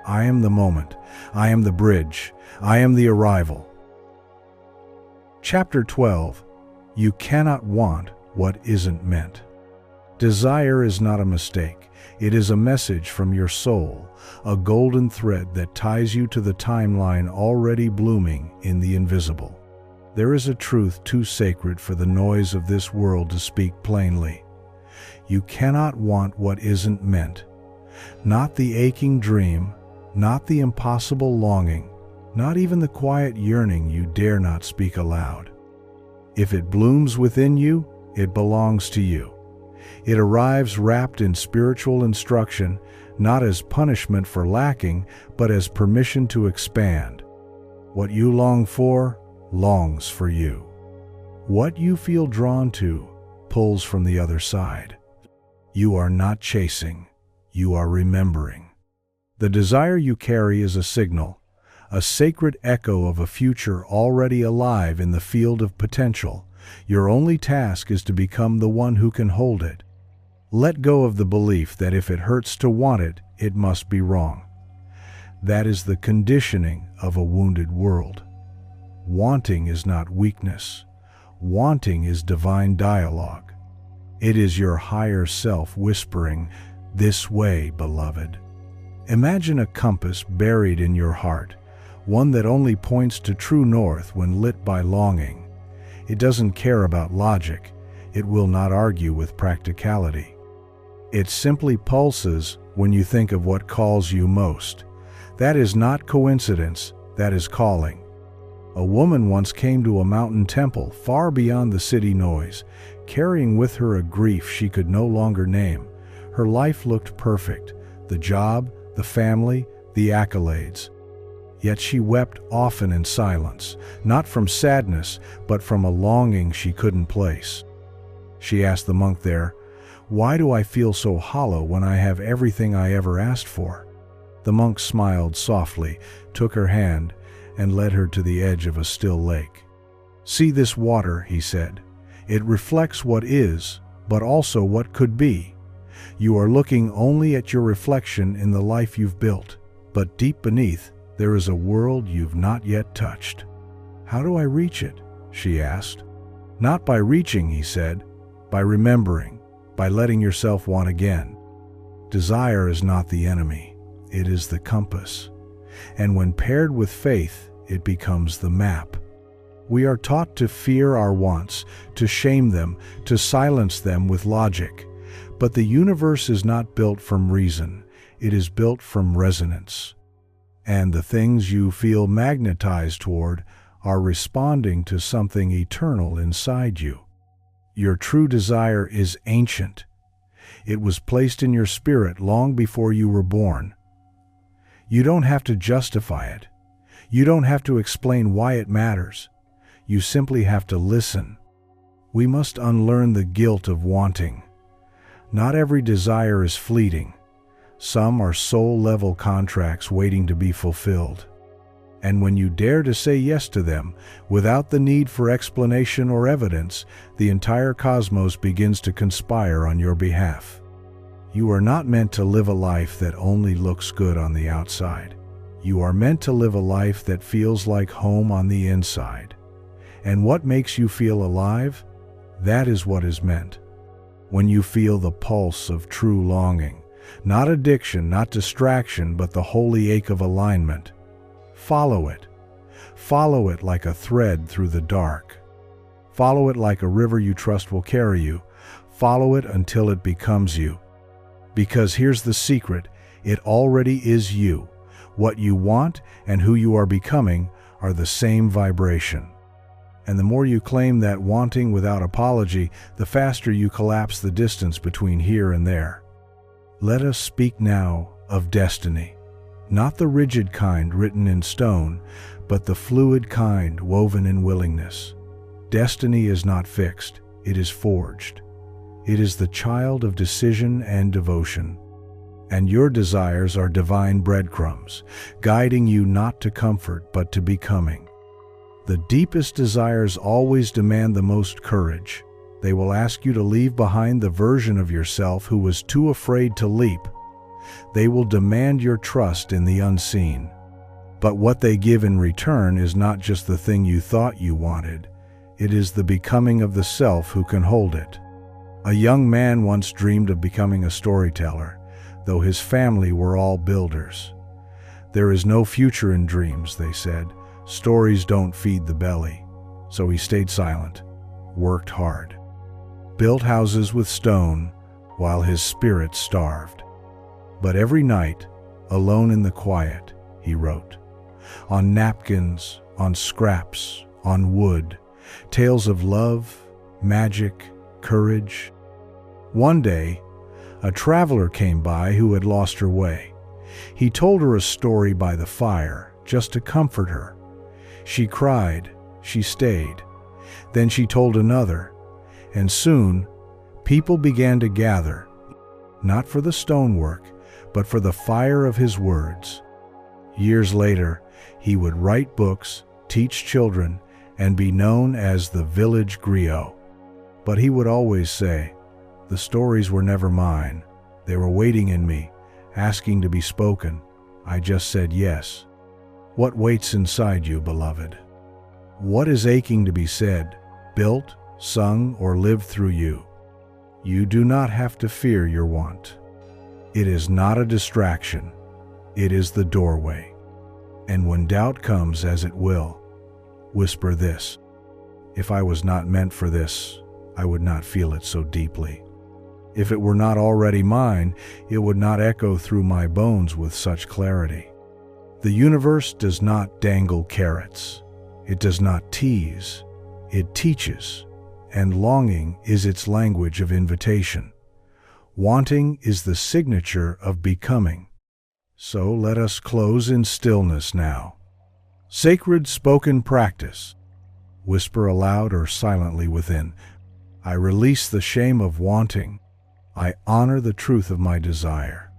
I am the moment. I am the bridge. I am the arrival. Chapter 12. You cannot want what isn't meant. Desire is not a mistake. It is a message from your soul, a golden thread that ties you to the timeline already blooming in the invisible. There is a truth too sacred for the noise of this world to speak plainly. You cannot want what isn't meant. Not the aching dream, not the impossible longing, not even the quiet yearning you dare not speak aloud. If it blooms within you, it belongs to you. It arrives wrapped in spiritual instruction, not as punishment for lacking, but as permission to expand. What you long for, longs for you. What you feel drawn to, pulls from the other side. You are not chasing, you are remembering. The desire you carry is a signal, a sacred echo of a future already alive in the field of potential. Your only task is to become the one who can hold it. Let go of the belief that if it hurts to want it, it must be wrong. That is the conditioning of a wounded world. Wanting is not weakness. Wanting is divine dialogue. It is your higher self whispering, "This way, beloved." Imagine a compass buried in your heart, one that only points to true north when lit by longing. It doesn't care about logic. It will not argue with practicality. It simply pulses when you think of what calls you most. That is not coincidence, that is calling. A woman once came to a mountain temple far beyond the city noise, carrying with her a grief she could no longer name. Her life looked perfect, the job, the family, the accolades. Yet she wept often in silence, not from sadness, but from a longing she couldn't place. She asked the monk there, "Why do I feel so hollow when I have everything I ever asked for?" The monk smiled softly, took her hand, and led her to the edge of a still lake. "See this water," he said. "It reflects what is, but also what could be. You are looking only at your reflection in the life you've built, but deep beneath, there is a world you've not yet touched." "How do I reach it?" she asked. "Not by reaching," he said, "by remembering, by letting yourself want again. Desire is not the enemy, it is the compass. And when paired with faith, it becomes the map. We are taught to fear our wants, to shame them, to silence them with logic. But the universe is not built from reason, it is built from resonance. And the things you feel magnetized toward are responding to something eternal inside you. Your true desire is ancient. It was placed in your spirit long before you were born. You don't have to justify it. You don't have to explain why it matters. You simply have to listen. We must unlearn the guilt of wanting. Not every desire is fleeting. Some are soul-level contracts waiting to be fulfilled. And when you dare to say yes to them, without the need for explanation or evidence, the entire cosmos begins to conspire on your behalf. You are not meant to live a life that only looks good on the outside. You are meant to live a life that feels like home on the inside. And what makes you feel alive? That is what is meant. When you feel the pulse of true longing, Not addiction, not distraction, but the holy ache of alignment. Follow it. Follow it like a thread through the dark. Follow it like a river you trust will carry you. Follow it until it becomes you. Because here's the secret, it already is you. What you want and who you are becoming are the same vibration. And the more you claim that wanting without apology, the faster you collapse the distance between here and there. Let us speak now of destiny. Not the rigid kind written in stone, but the fluid kind woven in willingness. Destiny is not fixed, it is forged. It is the child of decision and devotion. And your desires are divine breadcrumbs, guiding you not to comfort but to becoming. The deepest desires always demand the most courage. They will ask you to leave behind the version of yourself who was too afraid to leap. They will demand your trust in the unseen. But what they give in return is not just the thing you thought you wanted. It is the becoming of the self who can hold it. A young man once dreamed of becoming a storyteller, though his family were all builders. There is no future in dreams, they said. Stories don't feed the belly. So he stayed silent, worked hard, built houses with stone while his spirit starved. But every night, alone in the quiet, he wrote. On napkins, on scraps, on wood, tales of love, magic, courage. One day, a traveler came by who had lost her way. He told her a story by the fire, just to comfort her. She cried, she stayed. Then she told another, and soon, people began to gather, not for the stonework, but for the fire of his words. Years later, he would write books, teach children, and be known as the village griot. But he would always say, the stories were never mine. They were waiting in me, asking to be spoken. I just said yes. What waits inside you, beloved? What is aching to be said, built, sung, or lived through you? You do not have to fear your want. It is not a distraction. It is the doorway. And when doubt comes, as it will, whisper this: if I was not meant for this, I would not feel it so deeply. If it were not already mine, it would not echo through my bones with such clarity. The universe does not dangle carrots. It does not tease. It teaches, and longing is its language of invitation. Wanting is the signature of becoming. So let us close in stillness now. Sacred spoken practice. Whisper aloud or silently within. I release the shame of wanting. I honor the truth of my desire.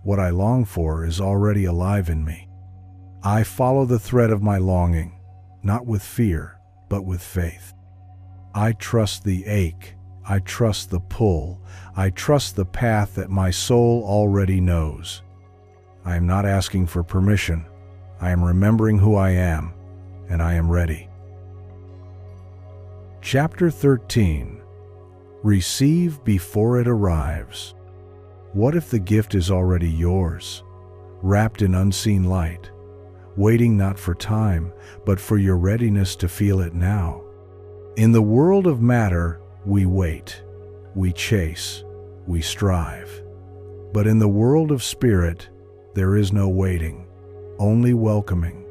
What I long for is already alive in me. I follow the thread of my longing, not with fear, but with faith. I trust the ache. I trust the pull. I trust the path that my soul already knows. I am not asking for permission. I am remembering who I am, and I am ready. Chapter 13. Receive before it arrives. What if the gift is already yours, wrapped in unseen light, waiting not for time, but for your readiness to feel it now? In the world of matter, we wait, we chase, we strive. But in the world of spirit, there is no waiting, only welcoming.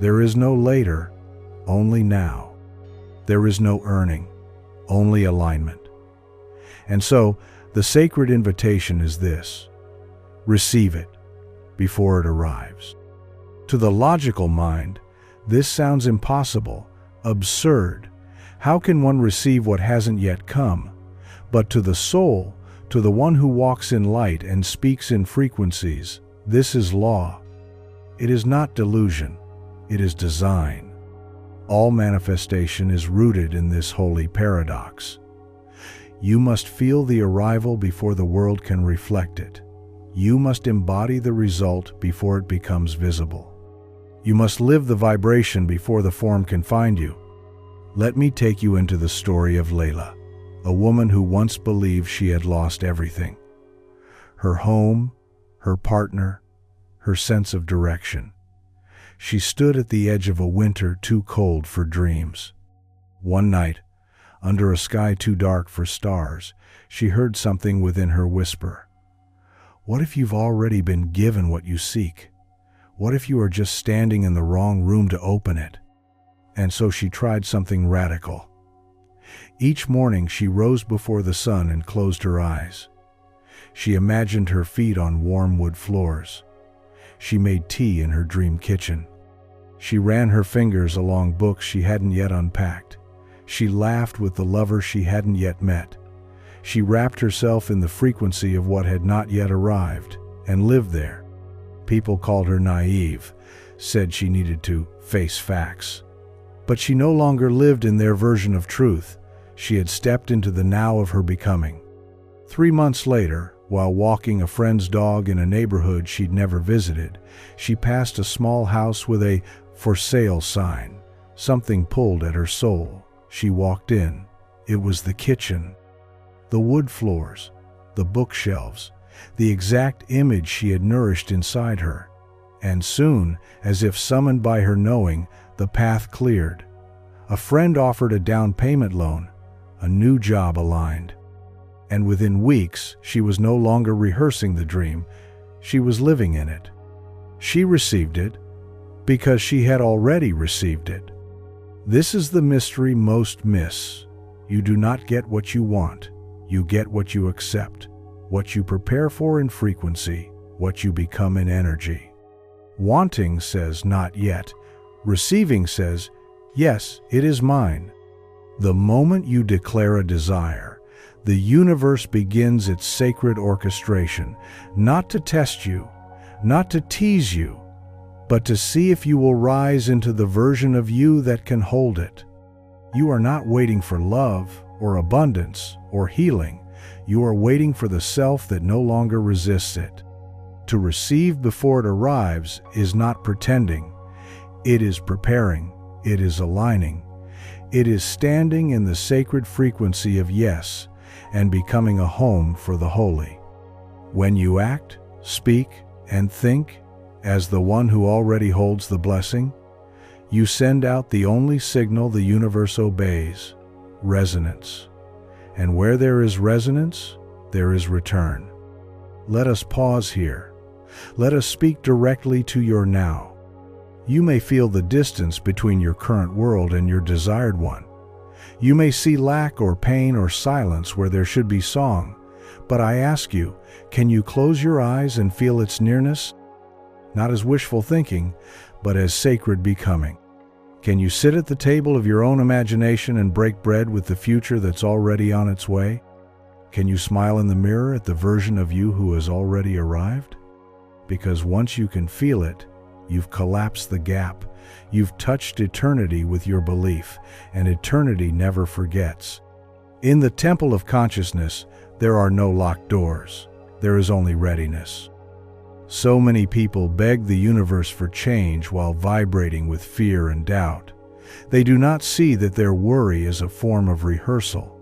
There is no later, only now. There is no earning, only alignment. And so, the sacred invitation is this: receive it before it arrives. To the logical mind, this sounds impossible, absurd. How can one receive what hasn't yet come? But to the soul, to the one who walks in light and speaks in frequencies, this is law. It is not delusion, it is design. All manifestation is rooted in this holy paradox. You must feel the arrival before the world can reflect it. You must embody the result before it becomes visible. You must live the vibration before the form can find you. Let me take you into the story of Layla, a woman who once believed she had lost everything. her home, her partner, her sense of direction. She stood at the edge of a winter too cold for dreams. One night, under a sky too dark for stars, she heard something within her whisper. What if you've already been given what you seek? What if you are just standing in the wrong room to open it? And so she tried something radical. Each morning she rose before the sun and closed her eyes. She imagined her feet on warm wood floors. She made tea in her dream kitchen. She ran her fingers along books she hadn't yet unpacked. She laughed with the lover she hadn't yet met. She wrapped herself in the frequency of what had not yet arrived, and lived there. People called her naive, said she needed to face facts. But she no longer lived in their version of truth. She had stepped into the now of her becoming. 3 months later, while walking a friend's dog in a neighborhood she'd never visited, she passed a small house with a "for sale" sign. Something pulled at her soul. She walked in. It was the kitchen. The wood floors, the bookshelves, the exact image she had nourished inside her. And soon, as if summoned by her knowing, the path cleared. A friend offered a down payment loan. A new job aligned. And within weeks, she was no longer rehearsing the dream. She was living in it. She received it because she had already received it. This is the mystery most miss. You do not get what you want. You get what you accept, what you prepare for in frequency, what you become in energy. Wanting says not yet. Receiving says, yes, it is mine. The moment you declare a desire, the universe begins its sacred orchestration, not to test you, not to tease you, but to see if you will rise into the version of you that can hold it. You are not waiting for love or abundance or healing. You are waiting for the self that no longer resists it. To receive before it arrives is not pretending. It is preparing. It is aligning. It is standing in the sacred frequency of yes and becoming a home for the holy. When you act, speak, and think as the one who already holds the blessing, you send out the only signal the universe obeys: resonance. And where there is resonance, there is return. Let us pause here. Let us speak directly to your now. You may feel the distance between your current world and your desired one. You may see lack or pain or silence where there should be song. But I ask you, can you close your eyes and feel its nearness? Not as wishful thinking, but as sacred becoming. Can you sit at the table of your own imagination and break bread with the future that's already on its way? Can you smile in the mirror at the version of you who has already arrived? Because once you can feel it, you've collapsed the gap. You've touched eternity with your belief, and eternity never forgets. In the temple of consciousness, there are no locked doors. There is only readiness. So many people beg the universe for change while vibrating with fear and doubt. They do not see that their worry is a form of rehearsal,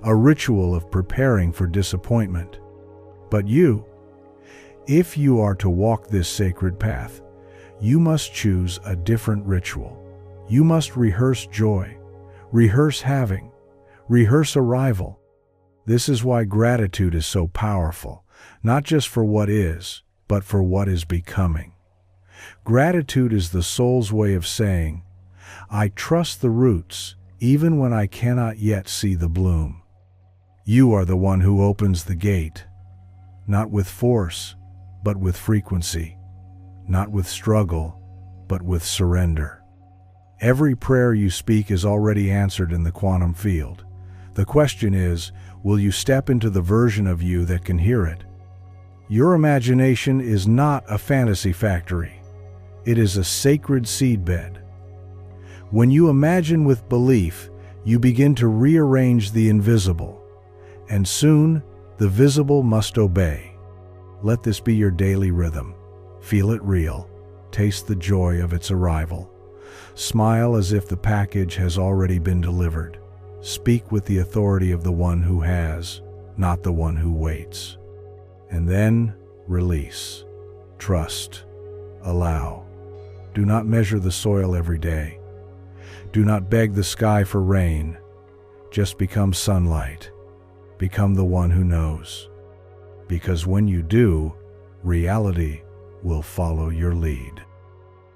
a ritual of preparing for disappointment. But you, if you are to walk this sacred path, you must choose a different ritual. You must rehearse joy, rehearse having, rehearse arrival. This is why gratitude is so powerful, not just for what is, but for what is becoming. Gratitude is the soul's way of saying, I trust the roots, even when I cannot yet see the bloom. You are the one who opens the gate, not with force, but with frequency, not with struggle, but with surrender. Every prayer you speak is already answered in the quantum field. The question is, will you step into the version of you that can hear it? Your imagination is not a fantasy factory. It is a sacred seedbed. When you imagine with belief, you begin to rearrange the invisible, and soon the visible must obey. Let this be your daily rhythm. Feel it real. Taste the joy of its arrival. Smile as if the package has already been delivered. Speak with the authority of the one who has, not the one who waits. And then release, trust, allow. Do not measure the soil every day. Do not beg the sky for rain. Just become sunlight. Become the one who knows. Because when you do, reality will follow your lead.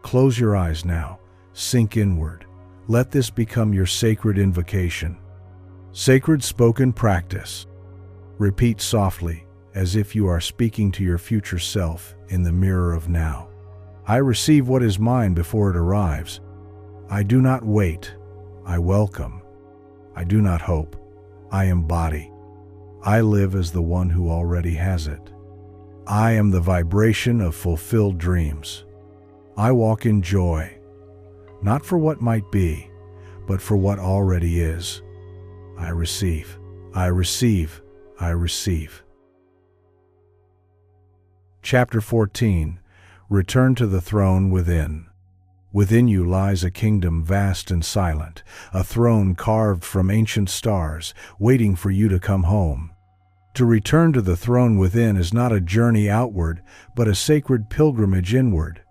Close your eyes now. Sink inward. Let this become your sacred invocation. Sacred spoken practice. Repeat softly, as if you are speaking to your future self in the mirror of now. I receive what is mine before it arrives. I do not wait. I welcome. I do not hope. I embody. I live as the one who already has it. I am the vibration of fulfilled dreams. I walk in joy, not for what might be, but for what already is. I receive. I receive. I receive. Chapter 14. Return to the throne within. Within you lies a kingdom vast and silent, a throne carved from ancient stars, waiting for you to come home. To return to the throne within is not a journey outward, but a sacred pilgrimage inward.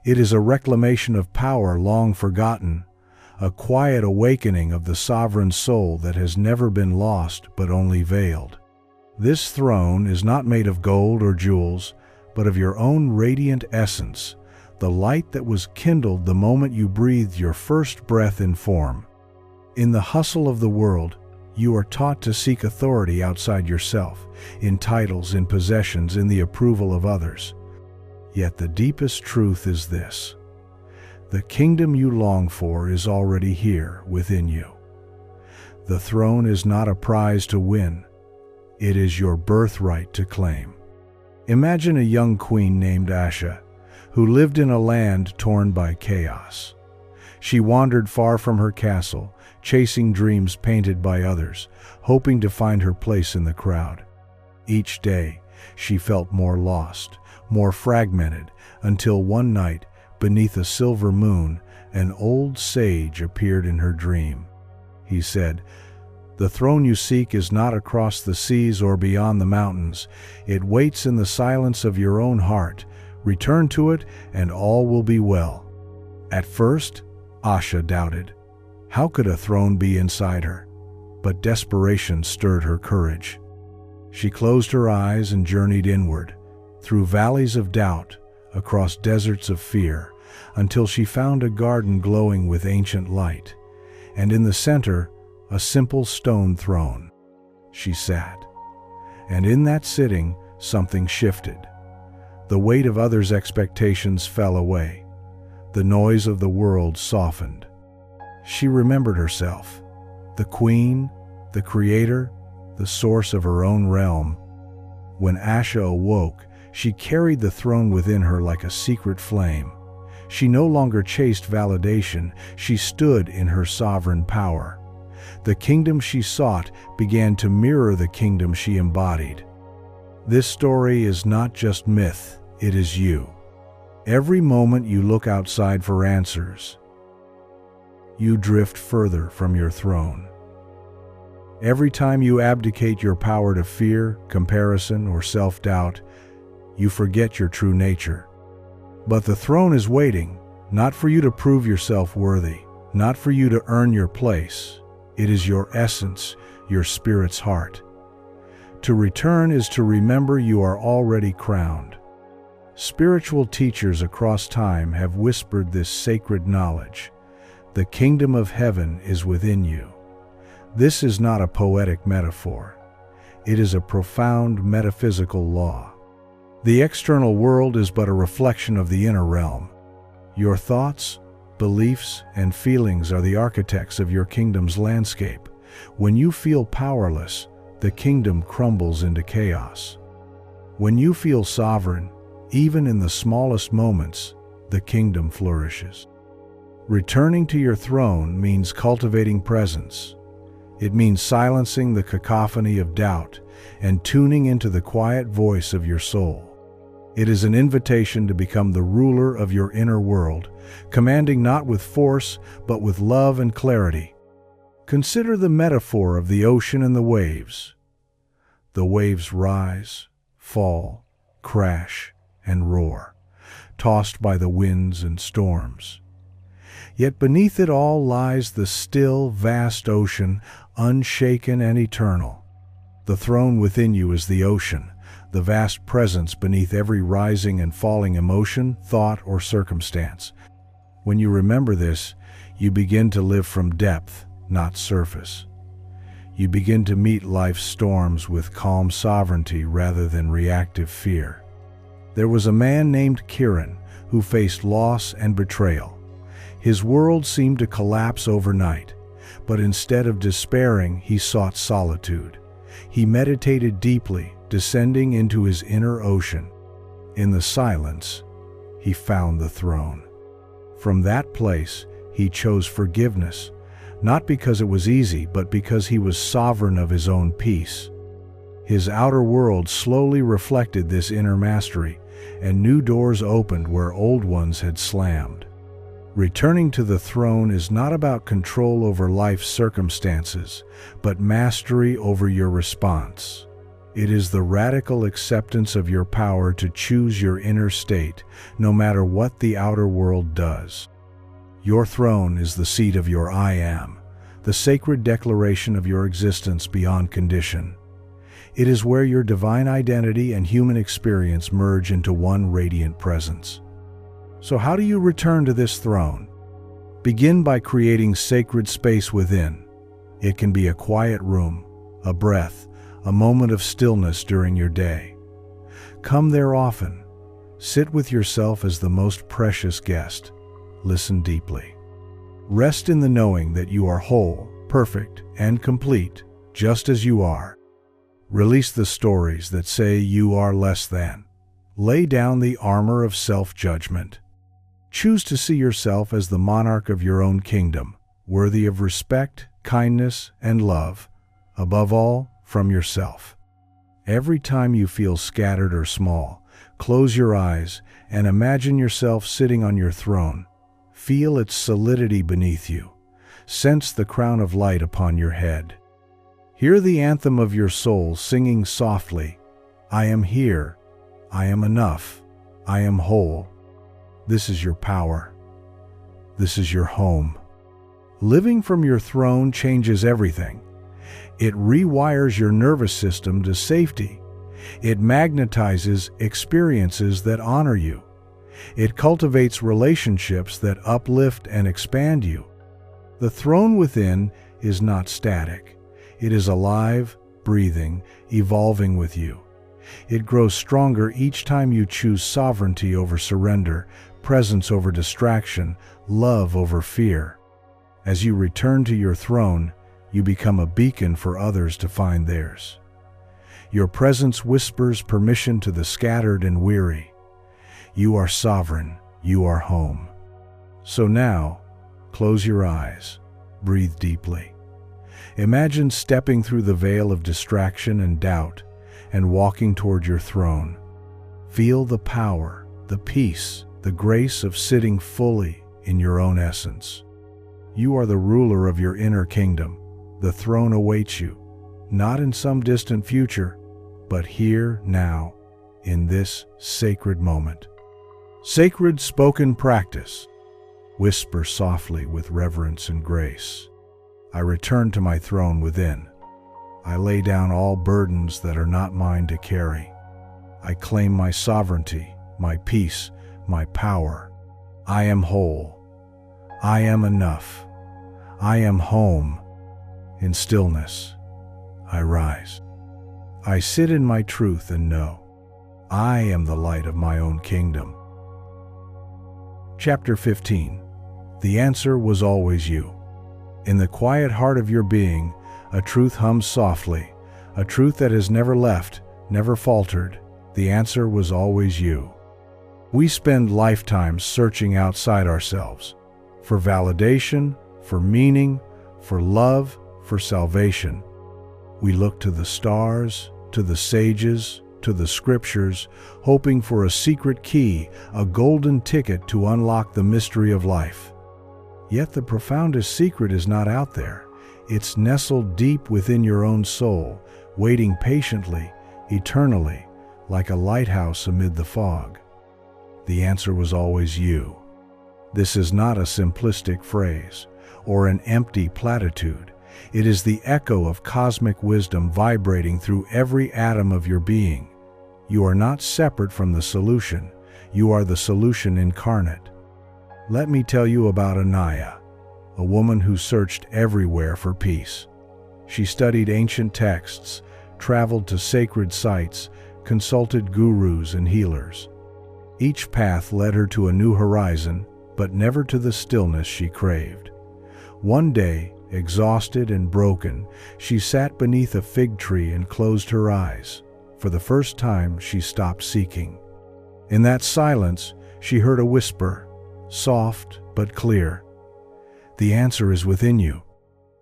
It is a reclamation of power long forgotten, a quiet awakening of the sovereign soul that has never been lost but only veiled. This throne is not made of gold or jewels, but of your own radiant essence, the light that was kindled the moment you breathed your first breath in form. In the hustle of the world, you are taught to seek authority outside yourself, in titles, in possessions, in the approval of others. Yet the deepest truth is this: the kingdom you long for is already here within you. The throne is not a prize to win, it is your birthright to claim. Imagine a young queen named Asha, who lived in a land torn by chaos. She wandered far from her castle, chasing dreams painted by others, hoping to find her place in the crowd. Each day, she felt more lost, more fragmented, until one night, beneath a silver moon, an old sage appeared in her dream. He said, "The throne you seek is not across the seas or beyond the mountains. It waits in the silence of your own heart. Return to it, and all will be well." At first, Asha doubted. How could a throne be inside her? But desperation stirred her courage. She closed her eyes and journeyed inward, through valleys of doubt, across deserts of fear, until she found a garden glowing with ancient light, and in the center, a simple stone throne. She sat, and in that sitting, something shifted. The weight of others' expectations fell away. The noise of the world softened. She remembered herself, the queen, the creator, the source of her own realm. When Asha awoke, she carried the throne within her like a secret flame. She no longer chased validation, she stood in her sovereign power. The kingdom she sought began to mirror the kingdom she embodied. This story is not just myth, it is you. Every moment you look outside for answers, you drift further from your throne. Every time you abdicate your power to fear, comparison, or self-doubt, you forget your true nature. But the throne is waiting, not for you to prove yourself worthy, not for you to earn your place. It is your essence, your spirit's heart. To return is to remember you are already crowned. Spiritual teachers across time have whispered this sacred knowledge. The kingdom of heaven is within you. This is not a poetic metaphor. It is a profound metaphysical law. The external world is but a reflection of the inner realm. Your thoughts, beliefs, and feelings are the architects of your kingdom's landscape. When you feel powerless, the kingdom crumbles into chaos. When you feel sovereign, even in the smallest moments, the kingdom flourishes. Returning to your throne means cultivating presence. It means silencing the cacophony of doubt and tuning into the quiet voice of your soul. It is an invitation to become the ruler of your inner world, commanding not with force, but with love and clarity. Consider the metaphor of the ocean and the waves. The waves rise, fall, crash, and roar, tossed by the winds and storms. Yet beneath it all lies the still, vast ocean, unshaken and eternal. The throne within you is the ocean, the vast presence beneath every rising and falling emotion, thought, or circumstance. When you remember this, you begin to live from depth, not surface. You begin to meet life's storms with calm sovereignty rather than reactive fear. There was a man named Kiran who faced loss and betrayal. His world seemed to collapse overnight, but instead of despairing, he sought solitude. He meditated deeply, descending into his inner ocean. In the silence, he found the throne. From that place, he chose forgiveness, not because it was easy, but because he was sovereign of his own peace. His outer world slowly reflected this inner mastery, and new doors opened where old ones had slammed. Returning to the throne is not about control over life's circumstances, but mastery over your response. It is the radical acceptance of your power to choose your inner state, no matter what the outer world does. Your throne is the seat of your I am, the sacred declaration of your existence beyond condition. It is where your divine identity and human experience merge into one radiant presence. So how do you return to this throne? Begin by creating sacred space within. It can be a quiet room, a breath, a moment of stillness during your day. Come there often. Sit with yourself as the most precious guest. Listen deeply. Rest in the knowing that you are whole, perfect, and complete, just as you are. Release the stories that say you are less than. Lay down the armor of self-judgment. Choose to see yourself as the monarch of your own kingdom, worthy of respect, kindness, and love, above all, from yourself. Every time you feel scattered or small, close your eyes and imagine yourself sitting on your throne. Feel its solidity beneath you. Sense the crown of light upon your head. Hear the anthem of your soul singing softly, I am here, I am enough, I am whole. This is your power. This is your home. Living from your throne changes everything. It rewires your nervous system to safety. It magnetizes experiences that honor you. It cultivates relationships that uplift and expand you. The throne within is not static. It is alive, breathing, evolving with you. It grows stronger each time you choose sovereignty over surrender, presence over distraction, love over fear. As you return to your throne, you become a beacon for others to find theirs. Your presence whispers permission to the scattered and weary. You are sovereign, you are home. So now, close your eyes, breathe deeply. Imagine stepping through the veil of distraction and doubt and walking toward your throne. Feel the power, the peace, the grace of sitting fully in your own essence. You are the ruler of your inner kingdom. The throne awaits you, not in some distant future, but here, now, in this sacred moment. Sacred spoken practice. Whisper softly with reverence and grace. I return to my throne within. I lay down all burdens that are not mine to carry. I claim my sovereignty, my peace, my power. I am whole. I am enough. I am home. In stillness, I rise. I sit in my truth and know I am the light of my own kingdom. Chapter 15. The answer was always you. In the quiet heart of your being, a truth hums softly, a truth that has never left, never faltered. The answer was always you. We spend lifetimes searching outside ourselves for validation, for meaning, for love, for salvation. We look to the stars, to the sages, to the scriptures, hoping for a secret key, a golden ticket to unlock the mystery of life. Yet the profoundest secret is not out there. It's nestled deep within your own soul, waiting patiently, eternally, like a lighthouse amid the fog. The answer was always you. This is not a simplistic phrase or an empty platitude. It is the echo of cosmic wisdom vibrating through every atom of your being. You are not separate from the solution. You are the solution incarnate. Let me tell you about Anaya, a woman who searched everywhere for peace. She studied ancient texts, traveled to sacred sites, consulted gurus and healers. Each path led her to a new horizon, but never to the stillness she craved. One day, exhausted and broken, she sat beneath a fig tree and closed her eyes. For the first time, she stopped seeking. In that silence, she heard a whisper, soft but clear. The answer is within you.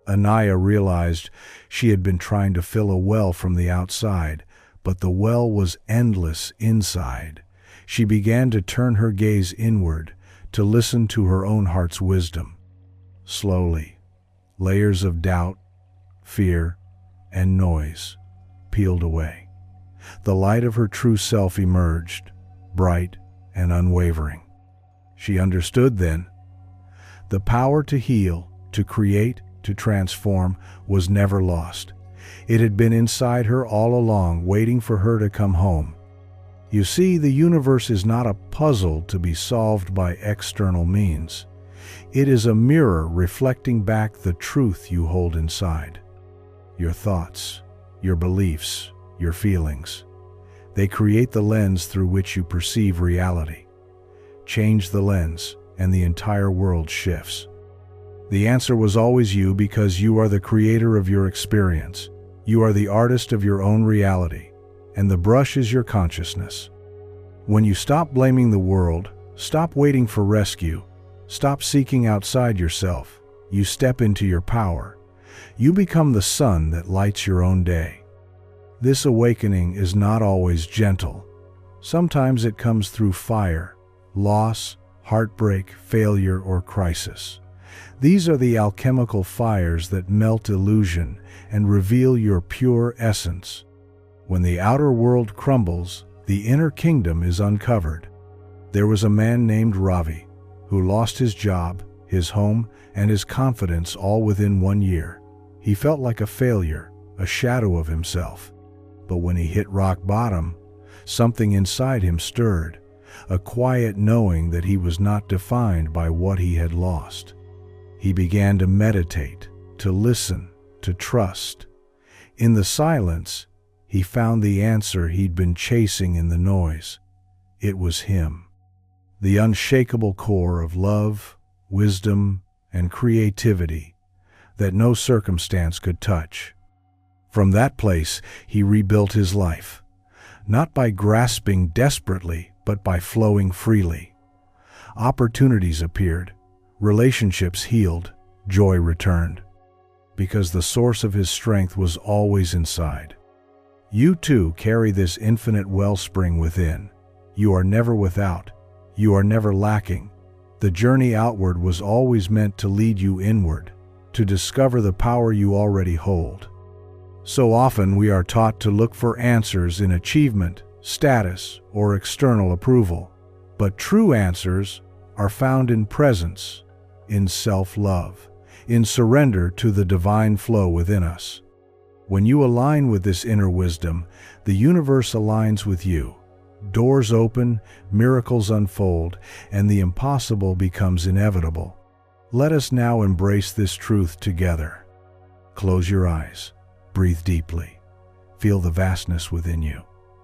Anaya realized she had been trying to fill a well from the outside, but the well was endless inside. She began to turn her gaze inward, to listen to her own heart's wisdom. Slowly, layers of doubt, fear, and noise peeled away. The light of her true self emerged, bright and unwavering. She understood then. The power to heal, to create, to transform was never lost. It had been inside her all along, waiting for her to come home. You see, the universe is not a puzzle to be solved by external means. It is a mirror reflecting back the truth you hold inside. Your thoughts, your beliefs, your feelings. They create the lens through which you perceive reality. Change the lens, and the entire world shifts. The answer was always you, because you are the creator of your experience. You are the artist of your own reality, and the brush is your consciousness. When you stop blaming the world, stop waiting for rescue, stop seeking outside yourself, you step into your power. You become the sun that lights your own day. This awakening is not always gentle. Sometimes it comes through fire, loss, heartbreak, failure, or crisis. These are the alchemical fires that melt illusion and reveal your pure essence. When the outer world crumbles, the inner kingdom is uncovered. There was a man named Ravi who lost his job, his home, and his confidence all within 1 year. He felt like a failure, a shadow of himself. But when he hit rock bottom, something inside him stirred, a quiet knowing that he was not defined by what he had lost. He began to meditate, to listen, to trust. In the silence, he found the answer he'd been chasing in the noise. It was him, the unshakable core of love, wisdom, and creativity that no circumstance could touch. From that place, he rebuilt his life, not by grasping desperately, but by flowing freely. Opportunities appeared, relationships healed, joy returned, because the source of his strength was always inside. You too carry this infinite wellspring within. You are never without. You are never lacking. The journey outward was always meant to lead you inward, to discover the power you already hold. So often we are taught to look for answers in achievement, status, or external approval. But true answers are found in presence, in self-love, in surrender to the divine flow within us. When you align with this inner wisdom, the universe aligns with you. Doors open, miracles unfold, and the impossible becomes inevitable. Let us now embrace this truth together. Close your eyes. Breathe deeply. Feel the vastness within you,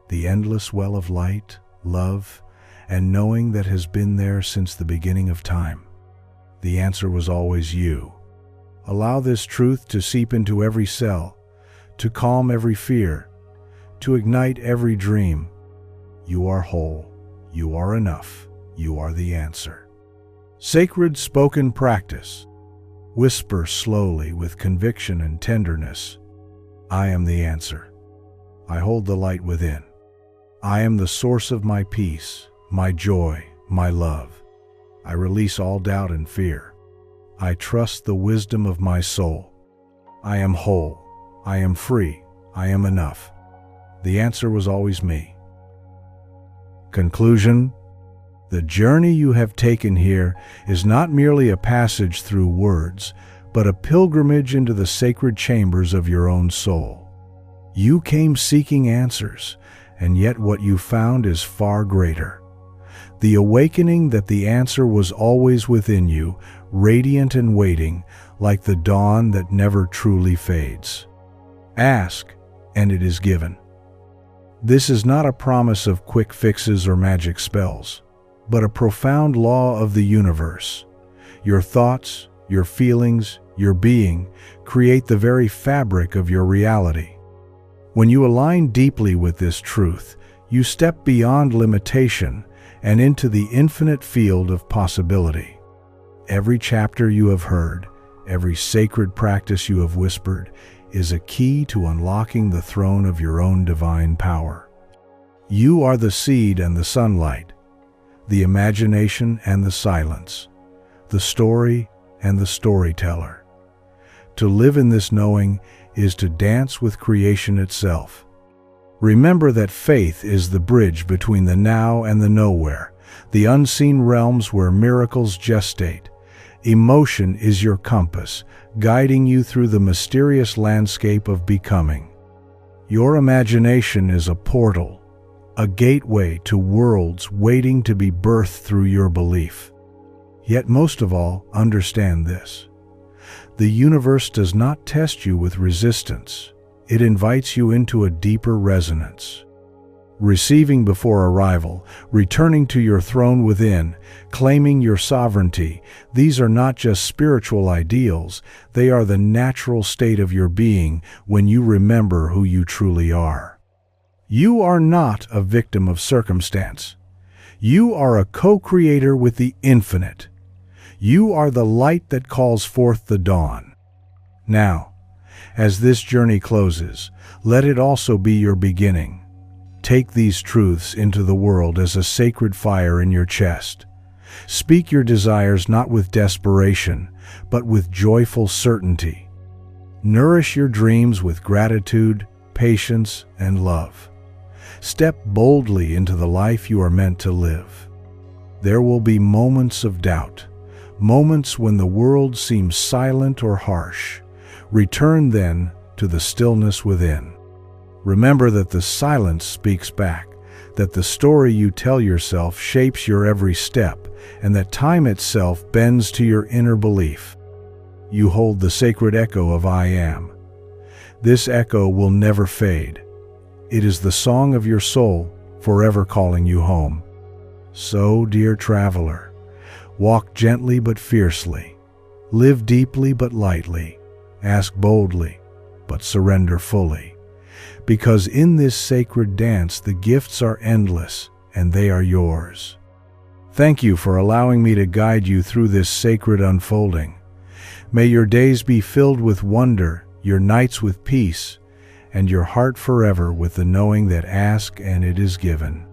the endless well of light, love, and knowing that has been there since the beginning of time. The answer was always you. Allow this truth to seep into every cell, to calm every fear, to ignite every dream. You are whole. You are enough. You are the answer. Sacred spoken practice. Whisper slowly with conviction and tenderness. I am the answer. I hold the light within. I am the source of my peace, my joy, my love. I release all doubt and fear. I trust the wisdom of my soul. I am whole. I am free. I am enough. The answer was always me. Conclusion: the journey you have taken here is not merely a passage through words, but a pilgrimage into the sacred chambers of your own soul. You came seeking answers, and yet what you found is far greater. The awakening that the answer was always within you, radiant and waiting, like the dawn that never truly fades. Ask, and it is given. This is not a promise of quick fixes or magic spells, but a profound law of the universe. Your thoughts, your feelings, your being create the very fabric of your reality. When you align deeply with this truth, you step beyond limitation and into the infinite field of possibility. Every chapter you have heard, every sacred practice you have whispered, is a key to unlocking the throne of your own divine power. You are the seed and the sunlight, the imagination and the silence, the story and the storyteller. To live in this knowing is to dance with creation itself. Remember that faith is the bridge between the now and the nowhere, the unseen realms where miracles gestate. Emotion is your compass, guiding you through the mysterious landscape of becoming. Your imagination is a portal, a gateway to worlds waiting to be birthed through your belief. Yet most of all, understand this: the universe does not test you with resistance. It invites you into a deeper resonance. Receiving before arrival, returning to your throne within, claiming your sovereignty, these are not just spiritual ideals, they are the natural state of your being when you remember who you truly are. You are not a victim of circumstance. You are a co-creator with the infinite. You are the light that calls forth the dawn. Now, as this journey closes, let it also be your beginning. Take these truths into the world as a sacred fire in your chest. Speak your desires not with desperation, but with joyful certainty. Nourish your dreams with gratitude, patience, and love. Step boldly into the life you are meant to live. There will be moments of doubt, moments when the world seems silent or harsh. Return then to the stillness within. Remember that the silence speaks back, that the story you tell yourself shapes your every step, and that time itself bends to your inner belief. You hold the sacred echo of I am. This echo will never fade. It is the song of your soul, forever calling you home. So, dear traveler, walk gently but fiercely. Live deeply but lightly. Ask boldly, but surrender fully. Because in this sacred dance, the gifts are endless, and they are yours. Thank you for allowing me to guide you through this sacred unfolding. May your days be filled with wonder, your nights with peace, and your heart forever with the knowing that ask and it is given.